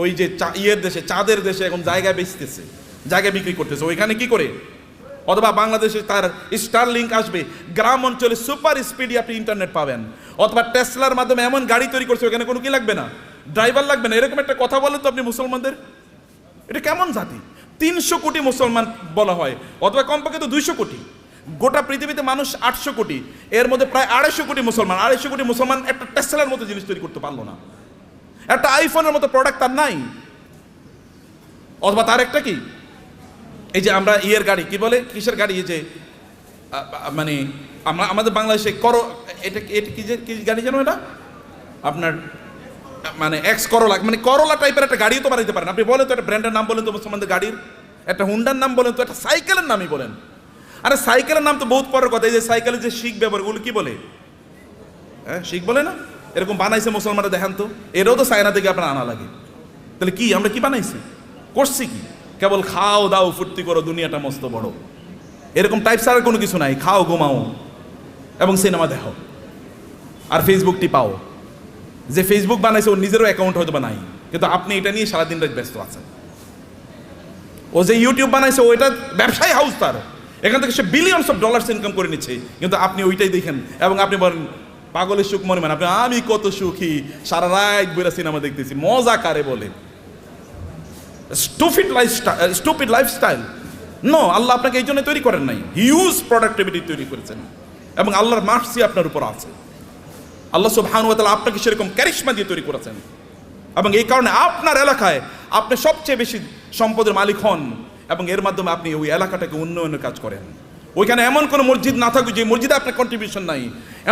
ওই যে ইয়ের দেশে, চাঁদের দেশে এখন জায়গা বেচতেছে, জায়গা বিক্রি করতেছে। ওইখানে কি করে? অথবা বাংলাদেশে তার স্টার লিঙ্ক আসবে, গ্রাম অঞ্চলে সুপার স্পিডে আপনি ইন্টারনেট পাবেন। অথবা টেসলার মাধ্যমে এমন গাড়ি তৈরি করছে, ওখানে কোনো কি লাগবে না, ড্রাইভার লাগবে না। এরকম একটা কথা বলেন তো আপনি মুসলমানদের, এটা কেমন জাতি? 300 কোটি মুসলমান বলা হয়, অথবা কমপক্ষে তো 200 কোটি। গোটা পৃথিবীতে মানুষ 800 কোটি, এর মধ্যে প্রায় 250 কোটি মুসলমান। 250 কোটি মুসলমান একটা টেসলার মতো জিনিস তৈরি করতে পারলো না, একটা আইফোনের মতো প্রোডাক্ট তার নাই। অথবা তার একটা কি, এই যে আমরা ইয়ের গাড়ি কি বলে, কিসের গাড়ি, এই যে মানে আমরা আমাদের বাংলাদেশে এটা এটা কি যে কি গাড়ি জানো, এটা আপনার মানে এক্স করোলা, মানে করোলা টাইপের একটা গাড়িও তো বানাইতে পারেন। আপনি বলেন তো একটা ব্র্যান্ডের নাম বলেন তো মুসলমানদের গাড়ির, একটা হুন্ডার নাম বলেন তো, একটা সাইকেলের নামই বলেন। আরে সাইকেলের নাম তো বহুত পরের কথা। এই যে সাইকেলের যে শিখ ব্যবহার, ওগুলো কি বলে? হ্যাঁ, শিখ বলে না? এরকম বানাইছে মুসলমানরা, দেখেন তো, এটাও তো চায়না থেকে আপনার আনা লাগে। তাহলে কি আমরা কি বানাইছি, করছি কি? কেবল খাও দাও ফুর্তি করো, দুনিয়াটা মস্ত বড়, এরকম টাইপ ছাড়া কোনো কিছু নাই। খাও ঘুমাও এবং সিনেমা দেখো আর ফেসবুক টিপাও। যে ফেসবুক বানাইছে ওর নিজেরও অ্যাকাউন্ট হয়তো বা নাই, কিন্তু আপনি এটা নিয়ে সারাদিন রাত ব্যস্ত আছেন। ও যে ইউটিউব বানাইছে, ওইটা ব্যবসায়ী হাউস তার, এখান থেকে সে বিলিয়নস অফ ডলার্স ইনকাম করে নিচ্ছে, কিন্তু আপনি ওইটাই দেখেন এবং আপনি বলেন পাগলের সুখ মনে মানে, আপনি আমি কত সুখী, সারা রাত বইরা সিনেমা দেখতেছি, মজা কারে বলে? Stupid lifestyle. নো, আল্লাহ আপনাকে এই জন্য তৈরি করেন নাই, হিউজ প্রোডাক্টিভিটি তৈরি করেছেন এবং আল্লাহর মার্সি আপনার উপর আছে। আল্লাহ সুবহানাহু ওয়া তাআলা আপনাকে সেরকম ক্যারিশমা দিয়ে তৈরি করেছেন এবং এই কারণে আপনার এলাকায় আপনি সবচেয়ে বেশি সম্পদের মালিক হন এবং এর মাধ্যমে আপনি ওই এলাকাটাকে উন্নয়নের কাজ করেন। ওইখানে এমন কোনো মসজিদ না থাকুক যে মসজিদে আপনার কন্ট্রিবিউশন নাই,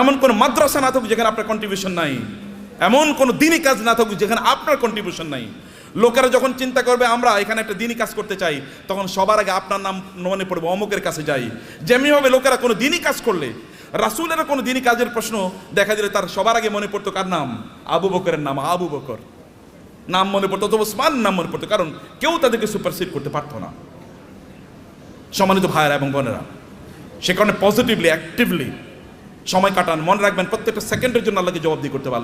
এমন কোনো মাদ্রাসা না থাকুক যেখানে আপনার কন্ট্রিবিউশন নাই, এমন কোনো দিনী কাজ না থাকুক যেখানে আপনার কন্ট্রিবিউশন নাই। লোকেরা যখন চিন্তা করবে আমরা এখানে একটা দিনী কাজ করতে চাই, তখন সবার আগে আপনার নাম মনে পড়বে, অমুকের কাছে যাই। যেমনিভাবে লোকেরা কোনো দিনী কাজ করলে, রাসূলের কোনো দিনী কাজের প্রশ্ন দেখা দিলে তার সবার আগে মনে পড়তো কার নাম? আবু বকরের নাম, আবু বকর নাম মনে পড়তো, অথবা ওসমান নাম মনে পড়তো, কারণ কেউ তাদেরকে সুপারসিড করতে পারতো না। সম্মানিত ভাইয়েরা এবং বোনেরা, সে কারণে পজিটিভলি অ্যাক্টিভলি সময় কাটান। মনে রাখবেন প্রত্যেকটা সেকেন্ডের জন্য আল্লাহকে জবাবদিহি করতে হবে,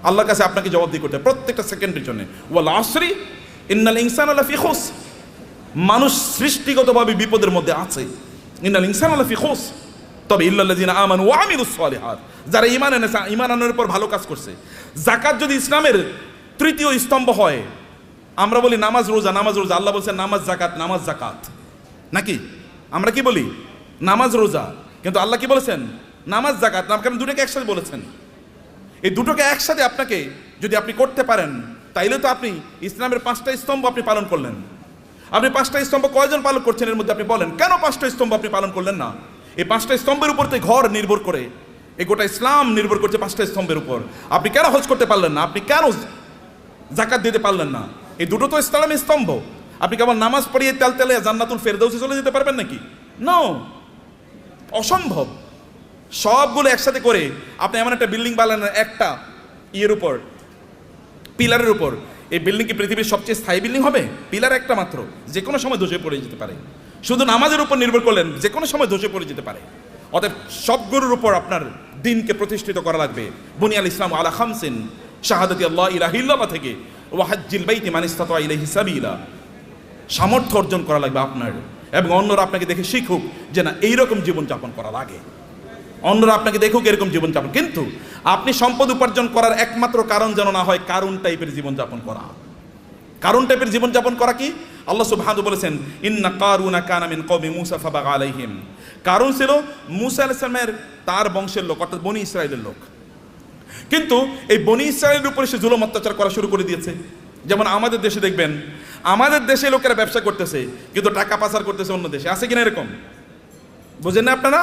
আল্লাহর কাছে আপনাকে জবাবদিহি করতে হবে প্রত্যেকটা সেকেন্ডের জন্য। ওয়াল আসরি ইন্নাল ইনসানা লাফি খুস, মানুষ সৃষ্টিগতভাবে বিপদের মধ্যে আছে। ইন্নাল ইনসানা লাফি খুস, তবে ইল্লাল্লাযিনা আমানু ওয়া আমিলুস সালিহাত, যারা ঈমান এনেছে, ঈমান আনার উপর ভালো কাজ করছে। যাকাত যদি ইসলামের তৃতীয় স্তম্ভ হয়, আমরা বলি নামাজ রোজা, নামাজ রোজা, আল্লাহ বলছেন নামাজ জাকাত, নামাজ জাকাত, নাকি আমরা কি বলি? নামাজ রোজা, কিন্তু আল্লাহ কি বলেছেন? নামাজ জাকাত। কারণ দুটোকে একসাথে বলেছেন। এই দুটোকে একসাথে আপনাকে যদি আপনি করতে পারেন, তাইলে তো আপনি ইসলামের 5টা স্তম্ভ আপনি পালন করলেন। আপনি 5টা স্তম্ভ কয়জন পালন করছেন এর মধ্যে আপনি বলেন, কেন 5টা স্তম্ভ আপনি পালন করলেন না? এই 5টা স্তম্ভের উপর তো ঘর নির্ভর করে, এই গোটা ইসলাম নির্ভর করছে 5টা স্তম্ভের উপর। আপনি কেন হজ করতে পারলেন না? আপনি কেন জাকাত দিতে পারলেন না? এই দুটো তো ইসলামের স্তম্ভ। আপনি কেবল নামাজ পড়িয়ে তেলে জান্নাতুল ফেরদাউসে চলে যেতে পারবেন নাকি? নো, অসম্ভব। সবগুলো একসাথে করে আপনি এমন একটা বিল্ডিং বানালেন একটা ইয়ের উপর, পিলারের উপর। এই বিল্ডিং কি পৃথিবীর সবচেয়ে স্থায়ী বিল্ডিং হবে? পিলার একটা মাত্র, যে কোনো সময় ধসে পড়ে যেতে পারে। শুধু নামাজের উপর নির্ভর করলেন, যে কোনো সময় ধসে পড়ে যেতে পারে। অতএব সবগুলোর উপর আপনার দিনকে প্রতিষ্ঠিত করা লাগবে। বুনিয়াল ইসলাম আলা খামসিন, শাহাদাতি আল্লাহ ইলাহা ইল্লাল্লাহ থেকে ওয়া হাজ্জিল বাইতি মান ইসতাতা ইলাইহি সাবিলা, সামর্থ্য অর্জন করা লাগবে আপনার, এবং অন্যরা আপনাকে দেখে শিখুক যে না এইরকম জীবনযাপন করা লাগে। অন্যরা আপনাকে দেখুক এরকম জীবনযাপন। কিন্তু আপনি সম্পদ উপার্জন করার একমাত্র কারণ যেন না হয় কারুন টাইপের জীবনযাপন করা। কারুন টাইপের জীবনযাপন করা কি? আল্লাহ সুবহানাহু বলেছেন ইন্না কারুনা কানা মিন কওমি মূসা ফাবাগা আলাইহিম। কারুন ছিল মূসা আলাইহিস সালামের তার বংশের লোক, অর্থাৎ বনি ইসরায়েলের লোক। কিন্তু এই বনি ইসরায়েলের উপরে সে জুলুম অত্যাচার করা শুরু করে দিয়েছে। যেমন আমাদের দেশে দেখবেন, আমাদের দেশে লোকেরা ব্যবসা করতেছে কিন্তু টাকা পাচার করতেছে অন্য দেশে, আছে কিনা এরকম? বুঝেন না আপনারা?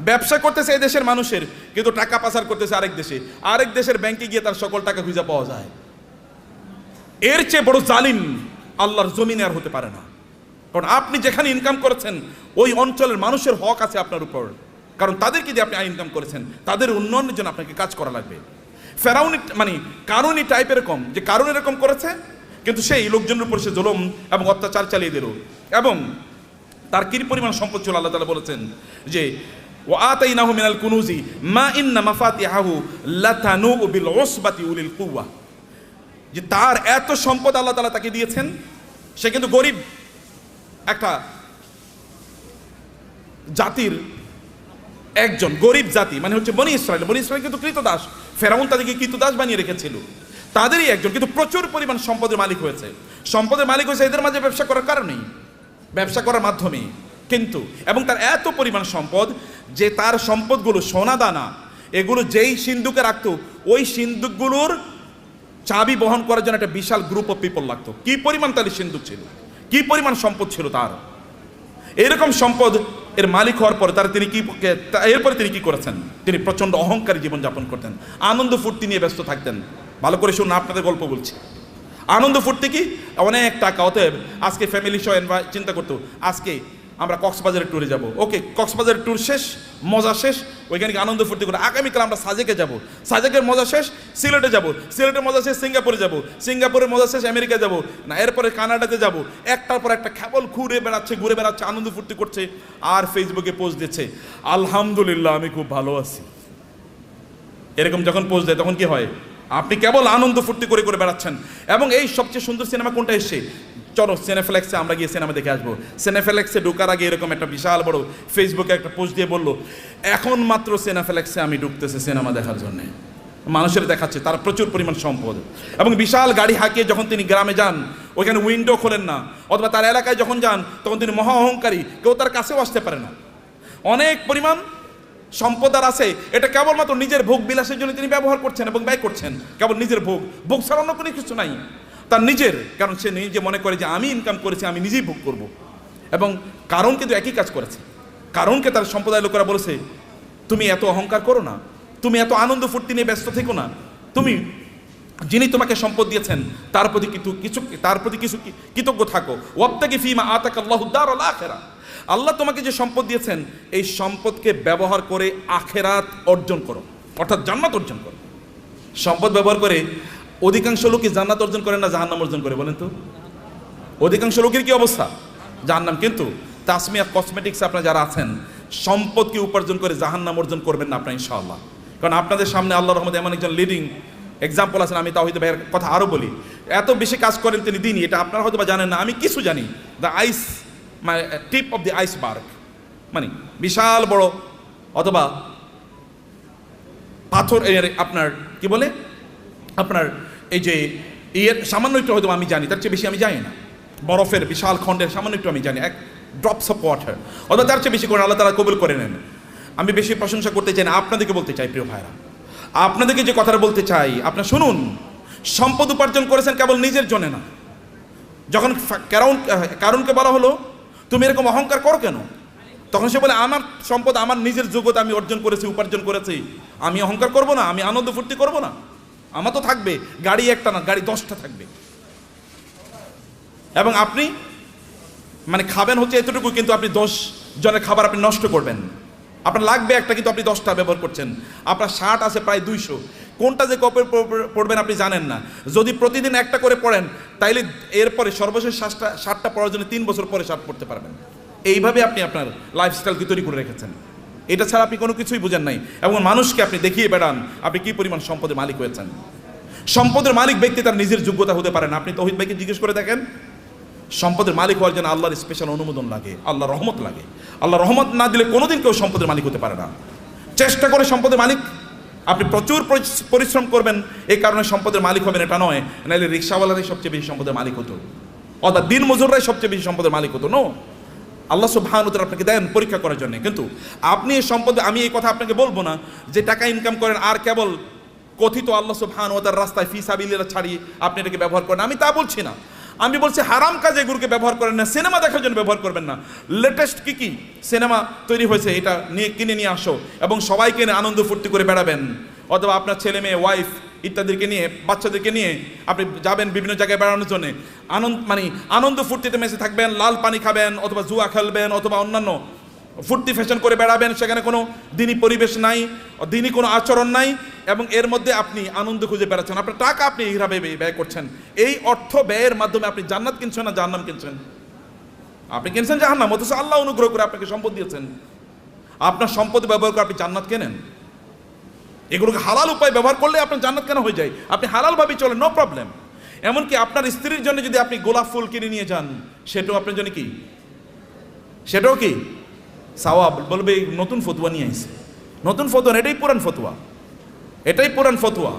ব্যবসা করতেছে এই দেশের মানুষের, কিন্তু টাকা পাচার করতেছে আরেক দেশের ব্যাংকে গিয়ে তার সকল টাকা খুঁজে পাওয়া যায়। এর চেয়ে বড় জালিম আল্লাহর জমিনে আর হতে পারে না। কারণ আপনি যেখানে ইনকাম করেছেন ওই অঞ্চলের মানুষের হক আছে আপনার উপর, কারণ তাদেরকে দিয়ে আপনি ইনকাম করেছেন, তাদের উন্নয়নের জন্য আপনাকে কাজ করা লাগবে। ফেরাউন মানে কারণ এই টাইপের এরকম যে কারণ এরকম করেছে, কিন্তু সেই লোকজনের উপর সে জুলুম এবং অত্যাচার চালিয়ে দিল, এবং তার কি পরিমাণ সম্পদ ছিল আল্লাহ তাআলা বলেছেন যে ওয়া আতাইনাহু মিনাল কুনুজি মা ইন্না মাফাতিহাহু লাতানু বিল উসবাতি উলিল কুওয়া, যে তার এত সম্পদ আল্লাহ তাআলা তাকে দিয়েছেন, সে কিন্তু গরিব একটা জাতির একজন, গরিব জাতি মানে হচ্ছে বনি ইসরাইল কিন্তু কৃতদাস, ফেরাউন তাদেরকে কৃতদাস বানিয়ে রেখেছিল, তাদেরই একজন, কিন্তু প্রচুর পরিমাণ সম্পদের মালিক হয়েছে। সম্পদের মালিক হয়েছে এদের মাঝে ব্যবসা করার কারণেই, ব্যবসা করার মাধ্যমে কিন্তু, এবং তার এত পরিমাণ সম্পদ যে তার সম্পদগুলো সোনা দানা এগুলো যেই সিন্ধুকে রাখতো, ওই সিন্ধুকগুলোর চাবি বহন করার জন্য একটা বিশাল গ্রুপ অফ পিপল লাগতো। কি পরিমাণ তার সিন্ধুক ছিল, কি পরিমাণ সম্পদ ছিল তার। এরকম সম্পদ এর মালিক হওয়ার পরে এরপরে তিনি কি করেছেন, তিনি প্রচন্ড অহংকারী জীবনযাপন করতেন, আনন্দ ফুর্তি নিয়ে ব্যস্ত থাকতেন। ভালো করে শুনুন, আপনাদের গল্প বলছি। আনন্দ ফুর্তি কি, অনেক টাকা। অতএব আজকে ফ্যামিলি সহ চিন্তা করতো আজকে আমরা কক্সবাজারের ট্যুরে যাব, ওকে কক্সবাজারের ট্যুর শেষ, মজা শেষ, ওইখানে আনন্দ ফুর্তি করে আগামীকাল আমরা সাজেকে যাব, সাজেকের মজা শেষ সিলেটে যাব, সিলেটের মজা শেষ সিঙ্গাপুরে যাব, সিঙ্গাপুরের মজা শেষ আমেরিকা যাব, না এরপরে কানাডাতে যাব। একটার পর একটা কেবল ঘুরে বেড়াচ্ছে, আনন্দ ফুর্তি করছে, আর ফেসবুকে পোস্ট দিচ্ছে আলহামদুলিল্লাহ আমি খুব ভালো আছি। এরকম যখন পোস্ট দেয় তখন কি হয়, আপনি কেবল আনন্দ ফুর্তি করে বেড়াচ্ছেন। এবং এই সবচেয়ে সুন্দর সিনেমা কোনটা এসছে, চলো সিনেফ্লেক্সে আমরা গিয়ে সিনেমা দেখে আসবো। সিনেফ্লেক্সে ঢোকার আগে এরকম একটা বিশাল বড় ফেসবুকে একটা পোস্ট দিয়ে বললো এখন মাত্র সিনেফ্লেক্সে আমি ঢুকতেছি সিনেমা দেখার জন্য। মানুষের দেখাচ্ছে তার প্রচুর পরিমাণ সম্পদ, এবং বিশাল গাড়ি হাঁকিয়ে যখন তিনি গ্রামে যান ওইখানে উইন্ডো খোলেন না, অথবা তার এলাকায় যখন যান তখন তিনি মহা অহংকারী, কেউ তার কাছেও আসতে পারে না। অনেক পরিমাণ সম্পদ আর আছে, এটা কেবলমাত্র নিজের ভোগ বিলাসের জন্য তিনি ব্যবহার করছেন এবং ব্যয় করছেন, কেবল নিজের ভোগ ছাড়া অন্য কোনো কিছু নাই তার নিজের। কারণ সে নিজে মনে করে যে আমি ইনকাম করেছি, আমি নিজেই ভোগ করব। এবং কারণ কিন্তু একই কাজ করেছে, কারণকে তার সম্প্রদায়ের লোকেরা বলেছে তুমি এত অহংকার করো না, তুমি এত আনন্দ ফুর্তি নিয়ে ব্যস্ত থেকো না, তুমি যিনি তোমাকে সম্পদ দিয়েছেন তার প্রতি কিছু কৃতজ্ঞ থাকো। ওয়াবতাগি ফীমা আতাকাল্লাহু দারুল আখিরাহ, আল্লাহ তোমাকে যে সম্পদ দিয়েছেন এই সম্পদকে ব্যবহার করে আখেরাত অর্জন করো, অর্থাৎ জান্নাত অর্জন করো। সম্পদ ব্যবহার করে অধিকাংশ লোকই জান্নাত অর্জন করে না, জাহান্নাম অর্জন করে। বলেন তো অধিকাংশ লোকের কি অবস্থা, জাহান্নাম। কিন্তু তাসমিয়া কসমেটিক্সে আপনারা যারা আছেন সম্পদকে উপার্জন করে জাহান্নাম অর্জন করবেন না আপনারা ইনশাআল্লাহ। কারণ আপনাদের সামনে আল্লাহর রহমতে এমন একজন লিডিং এক্সাম্পল আছেন। আমি তাওহীদ ভাইয়ের কথা আরও বলি, এত বেশি কাজ করেন তিনি দিনই, এটা আপনারা হয়তো বা জানেন না, আমি কিছু জানি। দ্য আইস মানে টিপ অফ দি আইসবার্গ, মানে বিশাল বড় অথবা পাথর আপনার কি বলে আপনার এই যে সামান্য একটু হয়তো আমি জানি, তার চেয়ে বেশি আমি জানি না। বরফের বিশাল খণ্ডের সামান্য একটু আমি জানি, এক ড্রপস অফ ওয়াটার, অথবা তার চেয়ে বেশি করে আল্লাহ তাআলা কবুল করে নেন। আমি বেশি প্রশংসা করতে চাই না, আপনাদেরকে বলতে চাই প্রিয় ভাইরা, আপনাদেরকে যে কথাটা বলতে চাই আপনারা শুনুন। সম্পদ উপার্জন করেছেন কেবল নিজের জন্য না। যখন কারণকে বলা হলো তুমি এরকম অহংকার করো কেন, তখন সে বলে আমার সম্পদ আমার নিজের যোগ্যতা আমি অর্জন করেছি, উপার্জন করেছি, আমি অহংকার করব না, আমি আনন্দ ফুর্তি করব না। আমার তো থাকবে গাড়ি একটা না, গাড়ি 10টা থাকবে, এবং আপনি মানে খাবেন হচ্ছে এতটুকু, কিন্তু আপনি 10 জনের খাবার আপনি নষ্ট করবেন। আপনার লাগবে একটা, কিন্তু আপনি 10টা ব্যবহার করছেন। আপনার শার্ট আছে প্রায় 200, কোনটা যে কবে পড়বেন আপনি জানেন না। যদি প্রতিদিন একটা করে পড়েন তাইলে এরপরে সর্বশেষ শার্টটা পরার জন্য 3 বছর পরে শার্ট পড়তে পারবেন। এইভাবে আপনি আপনার লাইফস্টাইলকে তৈরি করে রেখেছেন, এটা ছাড়া আপনি কোনো কিছুই বুঝেন নাই। এবং মানুষকে আপনি দেখিয়ে বেড়ান আপনি কি পরিমাণ সম্পদের মালিক হয়েছেন। সম্পদের মালিক ব্যক্তি তার নিজের যোগ্যতা হতে পারে না। আপনি তৌহিদ ভাইকে জিজ্ঞেস করে দেখেন, সম্পদের মালিক হওয়ার জন্য আল্লাহর স্পেশাল অনুমোদন লাগে, আল্লাহর রহমত লাগে। আল্লাহ রহমত না দিলে কোনোদিন কেউ সম্পদের মালিক হতে পারে না। চেষ্টা করে সম্পদের মালিক, আপনি প্রচুর পরিশ্রম করবেন, এই কারণে সম্পদের মালিক হবেন এটা নয়। নাহলে রিক্সাওয়ালারাই সবচেয়ে বেশি সম্পদের মালিক হতো, অর্থাৎ দিন মজুররাই সবচেয়ে বেশি সম্পদের মালিক হতো। নো, আল্লাহ সুবহানাহু ওয়া তাআলা আপনাকে দেন পরীক্ষা করার জন্য। কিন্তু আপনি এই সম্পদ, আমি এই কথা আপনাকে বলবো না যে টাকা ইনকাম করেন আর কেবল কথিত আল্লাহ সুবহানাহু ওয়া তাআলার রাস্তায় ফি সাবিলিল্লাহ ছাড়িয়ে আপনি এটাকে ব্যবহার করেন, আমি তা বলছি না। আমি বলছি হারাম কাজে এগুলোকে ব্যবহার করেন না, সিনেমা দেখার জন্য ব্যবহার করবেন না। লেটেস্ট কি সিনেমা তৈরি হয়েছে, এটা নিয়ে কিনে নিয়ে আসো এবং সবাইকে নিয়ে আনন্দ ফুর্তি করে বেড়াবেন। অথবা আপনার ছেলে মেয়ে, ওয়াইফ ইত্যাদিকে নিয়ে, বাচ্চাদেরকে নিয়ে আপনি যাবেন বিভিন্ন জায়গায় বেড়ানোর জন্য, আনন্দ ফুর্তিতে মেশে থাকবেন, লাল পানি খাবেন অথবা জুয়া খেলবেন অথবা অন্যান্য ফুর্তি ফ্যাশন করে বেড়াবেন, সেখানে কোনো দিনী পরিবেশ নাই, দিনী কোনো আচরণ নাই, এবং এর মধ্যে আপনি আনন্দ খুঁজে বেড়াচ্ছেন। আপনার টাকা আপনি এইভাবে ব্যয় করছেন। এই অর্থ ব্যয়ের মাধ্যমে আপনি জান্নাত কিনছেন না জাহান্নাম কিনছেন? আপনি কিনছেন জাহান্নাম, অথচ আল্লাহ অনুগ্রহ করে আপনাকে সম্পদ দিয়েছেন। আপনার সম্পদ ব্যবহার করে আপনি জান্নাত কেনেন। এগুলোকে হালাল উপায় ব্যবহার করলে আপনার জান্নাত কেন হয়ে যায়? আপনি হালালভাবেই চলেন, নো প্রবলেম। এমনকি আপনার স্ত্রীর জন্য যদি আপনি গোলাপ ফুল কিনে নিয়ে যান, সেটাও আপনার জন্য কি, সেটাও কি সাওয়াব। বলবে নতুন ফতুয়া নিয়ে আইছে, নতুন ফতুয়া, এটাই পুরান ফতুয়া, এটাই পুরান ফতুয়া।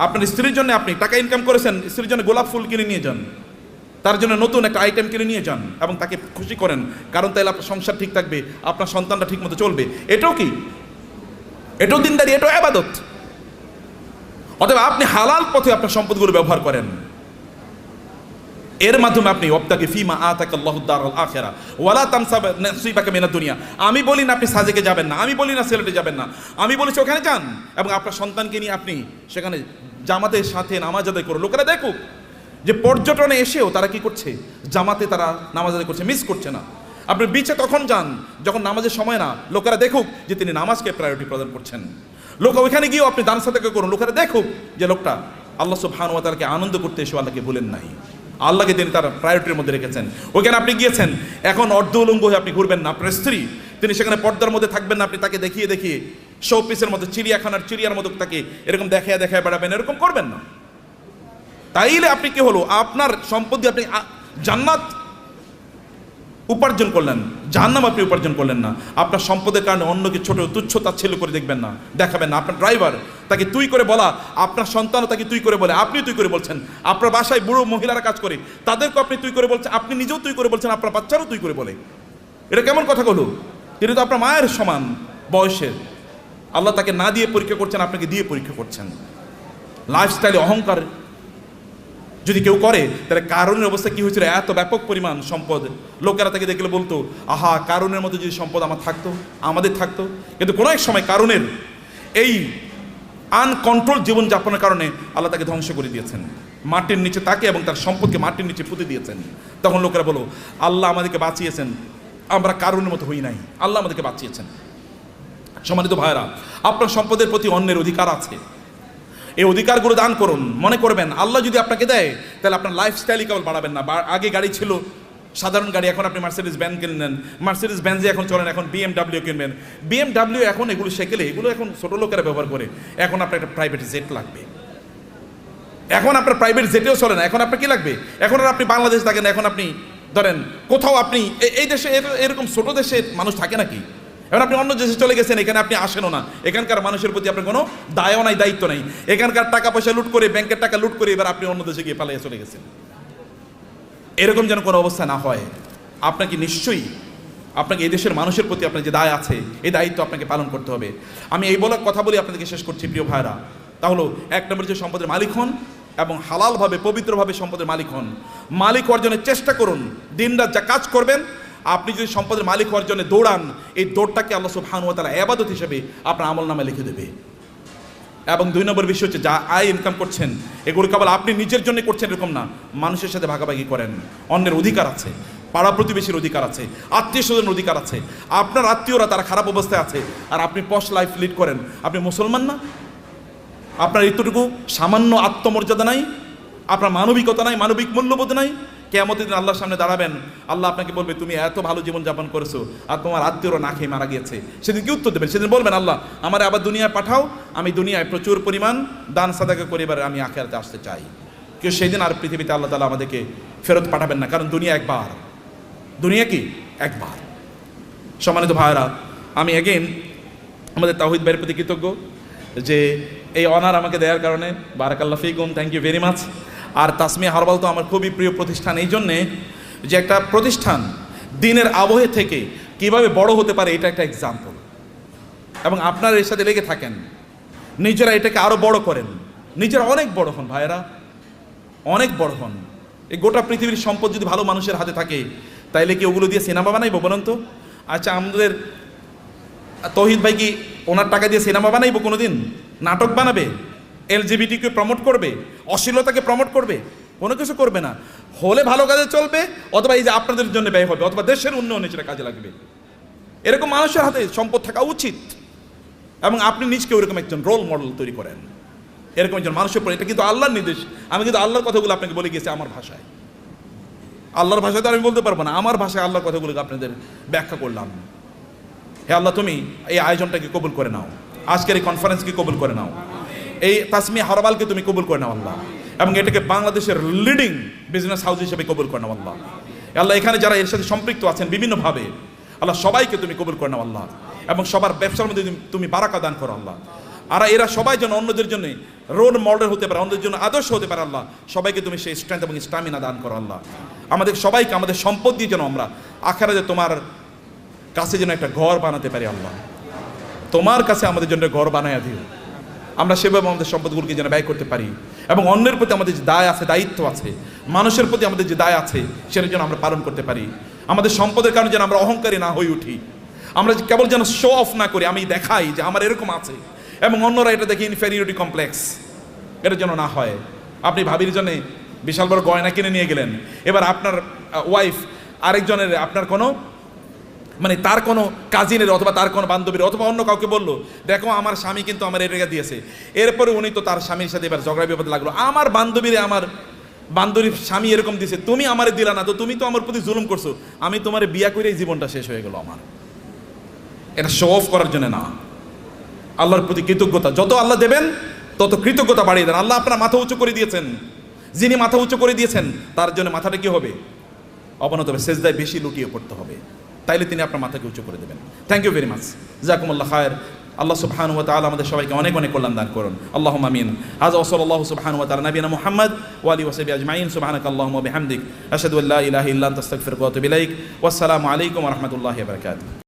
আপনার স্ত্রীর জন্য আপনি টাকা ইনকাম করেছেন, স্ত্রীর জন্য গোলাপ ফুল কিনে নিয়ে যান, তার জন্য নতুন একটা আইটেম কিনে নিয়ে যান এবং তাকে খুশি করেন, কারণ তাইলে আপনার সংসার ঠিক থাকবে, আপনার সন্তানটা ঠিক মতো চলবে। এটাও কি, এটাও দিনদারি, এটাও ইবাদত। অতএব আপনি হালাল পথে আপনার সম্পদগুলো ব্যবহার করেন। এর মাধ্যমে আপনি ওয়াবতাগি ফীমা আতাকাল্লাহু দারাল আখিরা ওয়ালা তানসা নাসিবাকা মিনাদ দুনিয়া। আমি বলি না আপনি সাজেকে যাবেন না, আমি বলি না সিলেটে যাবেন না, আমি বলেছি ওখানে যান এবং আপনার সন্তানকে নিয়ে আপনি সেখানে জামাতের সাথে নামাজ আদায় করুন। লোকেরা দেখুক যে পর্যটনে এসেও তারা কি করছে, জামাতে তারা নামাজ আদায় করছে, মিস করছে না। আপনি বিচে তখন যান যখন নামাজের সময় না, লোকেরা দেখুক যে তিনি নামাজকে প্রায়োরিটি প্রদান করছেন। লোক ওইখানে গিয়েও আপনি দান সাদাকা করুন, লোকেরা দেখুক যে লোকটা আল্লাহ সুবহানাহু ওয়া তাআলাকে আনন্দ করতে এসে আল্লাহকে ভুলেন নাই, আল্লাহকে তিনি তার প্রায়োরিটির মধ্যে রেখেছেন। ওইখানে আপনি গিয়েছেন, এখন অর্ধ উলঙ্গ হয়ে আপনি ঘুরবেন না। আপনার স্ত্রী, তিনি সেখানে পর্দার মধ্যে থাকবেন না, আপনি তাকে দেখিয়ে দেখিয়ে শো পিসের মতো, চিড়িয়াখানার চিড়িয়ার মতো তাকে এরকম দেখায় দেখায় বেড়াবেন, এরকম করবেন না। তাইলে আপনি কি হলো, আপনার সম্পত্তি আপনি জান্নাত উপার্জন করলেন, জাহান্নাম আপনি উপার্জন করলেন না। আপনার সম্পদের কারণে অন্যকে ছোট তুচ্ছ তাচ্ছিল্য করে দেখবেন না, দেখাবেন না। আপনার ড্রাইভার, তাকে তুই করে বলা, আপনার সন্তানও তাকে তুই করে বলে, আপনি তুই করে বলছেন। আপনার বাসায় বুড়ো মহিলারা কাজ করে, তাদেরকে আপনি তুই করে বলছেন, আপনি নিজেও তুই করে বলছেন, আপনার বাচ্চারও তুই করে বলে। এটা কেমন কথা হলো? তিনি তো আপনার মায়ের সমান বয়সের। আল্লাহ তাকে না দিয়ে পরীক্ষা করছেন, আপনাকে দিয়ে পরীক্ষা করছেন। লাইফস্টাইলে অহংকার যদি কেউ করে, তাহলে কারণের অবস্থা কি হয়েছিল? এত ব্যাপক পরিমাণ সম্পদ, লোকেরা তাকে দেখলে বলতো, আহা, কারণের মতো যদি সম্পদ আমার থাকতো, আমাদের থাকতো। কিন্তু কোনো এক সময় কারণের এই আনকন্ট্রোল জীবনযাপনের কারণে আল্লাহ তাকে ধ্বংস করে দিয়েছেন, মাটির নিচে তাকে এবং তার সম্পদকে মাটির নিচে পুঁতে দিয়েছেন। তখন লোকেরা বলো, আল্লাহ আমাদেরকে বাঁচিয়েছেন, আমরা কারণের মতো হই নাই, আল্লাহ আমাদেরকে বাঁচিয়েছেন। সম্মানিত ভাইরা, আপনার সম্পদের প্রতি অন্যের অধিকার আছে, এই অধিকারগুলো দান করুন। মনে করবেন আল্লাহ যদি আপনাকে দেয়, তাহলে আপনার লাইফস্টাইলই কেবল বাড়াবেন না। আগে গাড়ি ছিল সাধারণ গাড়ি, এখন আপনি মার্সিডিজ ব্যান কিনলেন, মার্সিডিজ ব্যানজে এখন চলেন, এখন BMW কিনবেন। BMW এখন এগুলো সেকেলে, এগুলো এখন ছোট লোকেরা ব্যবহার করে। এখন আপনার একটা প্রাইভেট জেট লাগবে, এখন আপনার প্রাইভেট জেটেও চলে না। এখন আপনার কি লাগবে? এখন আর আপনি বাংলাদেশ থাকেন, এখন আপনি ধরেন কোথাও আপনি এই দেশে এরকম ছোট দেশে মানুষ থাকে নাকি? এখন আপনি অন্য দেশে চলে গেছেন, এখানে আপনি আসেনও না, এখানকার মানুষের প্রতি আপনার কোনো দায়ও নাই, দায়িত্ব নাই। এখানকার টাকা পয়সা লুট করে, ব্যাংকের টাকা লুট করে এবার আপনি অন্য দেশে গিয়ে পালিয়ে চলে গেছেন। এরকম যেন কোনো অবস্থা না হয়। আপনাকে নিশ্চয়ই আপনাকে এই দেশের মানুষের প্রতি আপনার যে দায় আছে, এই দায়িত্ব আপনাকে পালন করতে হবে। আমি এই বলার কথা বলি আপনাদেরকে শেষ করছি প্রিয় ভাইরা। তা হলো, এক নম্বর যে সম্পদের মালিক হন এবং হালালভাবে পবিত্রভাবে সম্পদের মালিক হন। মালিক অর্জনের চেষ্টা করুন, দিনরাত যা কাজ করবেন। আপনি যদি সম্পদের মালিক হওয়ার জন্য দৌড়ান, এই দৌড়টাকে আল্লাহ সুবহানাহু ওয়া তাআলা ইবাদত হিসেবে আপনার আমলনামায় লিখে দেবে। এবং দুই নম্বর বিষয় হচ্ছে, যা আয় ইনকাম করছেন, এগুলো কেবল আপনি নিজের জন্য করছেন এরকম না, মানুষের সাথে ভাগাভাগি করেন। অন্যের অধিকার আছে, পাড়া প্রতিবেশীর অধিকার আছে, আত্মীয় স্বজনের অধিকার আছে। আপনার আত্মীয়রা তারা খারাপ অবস্থায় আছে, আর আপনি পশ লাইফ লিড করেন। আপনি মুসলমান না? আপনার এতটুকু সামান্য আত্মমর্যাদা নাই, আপনার মানবিকতা নাই, মানবিক মূল্যবোধ নাই। কিয়ামতের দিন আল্লাহর সামনে দাঁড়াবেন, আল্লাহ আপনাকে বলবে, তুমি এত ভালো জীবনযাপন করেছো আর তোমার আত্মীয়রা না খেয়ে মারা গিয়েছে। সেদিন কি উত্তর দেবেন? সেদিন বলবেন, আল্লাহ আমার আবার দুনিয়ায় পাঠাও, আমি দুনিয়ায় প্রচুর পরিমাণ দান সাদাকা করে এবার আমি আখিরাতে আসতে চাই। কেউ সেই দিন আর পৃথিবীতে আল্লাহ তাআলা আমাদেরকে ফেরত পাঠাবেন না, কারণ দুনিয়া একবার, দুনিয়া কি একবার। সম্মানিত ভাইরা, আমি এগেইন আমাদের তাওহীদ ভাইয়ের প্রতি কৃতজ্ঞ যে এই অনার আমাকে দেওয়ার কারণে। বারাকাল্লাহ ফিকুম, থ্যাংক ইউ ভেরি মাচ। আর তাসমিয়া হার্বাল তো আমার খুবই প্রিয় প্রতিষ্ঠান, এই জন্যে যে একটা প্রতিষ্ঠান দিনের আবহে থেকে কিভাবে বড় হতে পারে, এটা একটা এক্সাম্পল। এবং আপনারা এর সাথে লেগে থাকেন, নিজেরা এটাকে আরও বড় করেন, নিজেরা অনেক বড় হন ভাইয়েরা, অনেক বড় হন। এই গোটা পৃথিবীর সম্পদ যদি ভালো মানুষের হাতে থাকে, তাইলে কি ওগুলো দিয়ে সিনেমা বানাইবো বলুন তো? আচ্ছা, আমাদের তৌহিদ ভাই কি ওনার টাকা দিয়ে সিনেমা বানাইবো কোনোদিন? নাটক বানাবে? এলজিবিটিকে প্রমোট করবে? অশ্লীলতাকে প্রমোট করবে? কোনো কিছু করবে না। হলে ভালো কাজে চলবে, অথবা এই যে আপনাদের জন্য ব্যয় হবে, অথবা দেশের উন্নয়নে সেটা কাজে লাগবে। এরকম মানুষের হাতে সম্পদ থাকা উচিত, এবং আপনি নিজকে ওইরকম একজন রোল মডেল তৈরি করেন, এরকম একজন মানুষের পরে। এটা কিন্তু আল্লাহর নির্দেশ। আমি কিন্তু আল্লাহর কথাগুলো আপনাকে বলে গেছি আমার ভাষায়। আল্লাহর ভাষায় তো আমি বলতে পারবো না, আমার ভাষায় আল্লাহর কথাগুলোকে আপনাদের ব্যাখ্যা করলাম। হে আল্লাহ, তুমি এই আয়োজনটাকে কবুল করে নাও, আজকের এই কনফারেন্সকে কবুল করে নাও, এই তাসমিয়া হারবালকে তুমি কবুল করে নাও আল্লাহ, এবং এটাকে বাংলাদেশের লিডিং বিজনেস হাউস হিসেবে কবুল করে নাও আল্লাহ। আল্লাহ, এখানে যারা এর সাথে সম্পৃক্ত আছেন বিভিন্নভাবে, আল্লাহ সবাইকে তুমি কবুল করে নাও আল্লাহ, এবং সবার ব্যবসার মধ্যে তুমি বারাকা দান করো আল্লাহ। আর এরা সবাই যেন অন্যদের জন্য রোল মডেল হতে পারে, অন্যদের জন্য আদর্শ হতে পারে আল্লাহ। সবাইকে তুমি সেই স্ট্রেংথ এবং স্টামিনা দান করো আল্লাহ। আমাদের সবাইকে আমাদের সম্পদ দিয়ে যেন আমরা আখিরাতে তোমার কাছে যেন একটা ঘর বানাতে পারি আল্লাহ। তোমার কাছে আমাদের জন্য ঘর বানায়া দিও, আমরা সেভাবে আমাদের সম্পদগুলোকে যেন ব্যয় করতে পারি, এবং অন্যের প্রতি আমাদের যে দায় আছে, দায়িত্ব আছে, মানুষের প্রতি আমাদের যে দায় আছে, সেটা যেন আমরা পালন করতে পারি। আমাদের সম্পদের কারণে যেন আমরা অহংকারী না হয়ে উঠি, আমরা কেবল যেন শো অফ না করি, আমি দেখাই যে আমার এরকম আছে এবং অন্যরা এটা দেখে ইনফেরিয়রিটি কমপ্লেক্স, এটা যেন না হয়। আপনি ভাবির জন্য বিশাল বড় গয়না কিনে নিয়ে গেলেন, এবার আপনার ওয়াইফ আরেকজনের, আপনার কোনো মানে তার কোনো কাজিনের অথবা তার কোনো বান্ধবীর অথবা অন্য কাউকে বললো, দেখো আমার স্বামী কিন্তু আমার এটা দিয়েছে। এরপরে উনি তো তার স্বামীর সাথে এবার ঝগড়া বিপদ লাগলো, আমার বান্ধবীর স্বামী এরকম দিয়েছে, তুমি আমারে দিলা না, তো তুমি তো আমার প্রতি জুলুম করছো, আমি তোমার বিয়া করে এই জীবনটা শেষ হয়ে গেল আমার। এটা শো অফ করার জন্য না, আল্লাহর প্রতি কৃতজ্ঞতা। যত আল্লাহ দেবেন তত কৃতজ্ঞতা বাড়িয়ে দেন। আল্লাহ আপনার মাথা উঁচু করে দিয়েছেন, যিনি মাথা উঁচু করে দিয়েছেন তার জন্য মাথাটা কি হবে? অবনত হবে, সেজদায় বেশি লুটিয়ে পড়তে হবে, তাইলে তিনি আপনার মাথাকে উঁচু করে দেবেন। থ্যাংক ইউ ভেরি মাচ, জাযাকুমুল্লাহ খায়র। আল্লাহ সুবহানাহু ওয়া তাআলা আমাদের সবাইকে অনেক অনেক কল্যাণ দান করুন, আল্লাহুম্মা আমিন। হাযা ওয়া সাল্লাল্লাহু সুবহানাহু ওয়া তাআলা নবিয়ানা মুহাম্মদ ওয়া আলিহি ওয়া সাহবিহি আজমাইন। সুবহানাকাল্লাহুম্মা ওয়া বিহামদিক, আশহাদু আল্লা ইলাহা ইল্লা আনতা আস্তাগফিরুকা ওয়া আতুবু ইলাইক। ওয়াসসালামু আলাইকুম ওয়া রাহমাতুল্লাহি ওয়া বারাকাতুহু।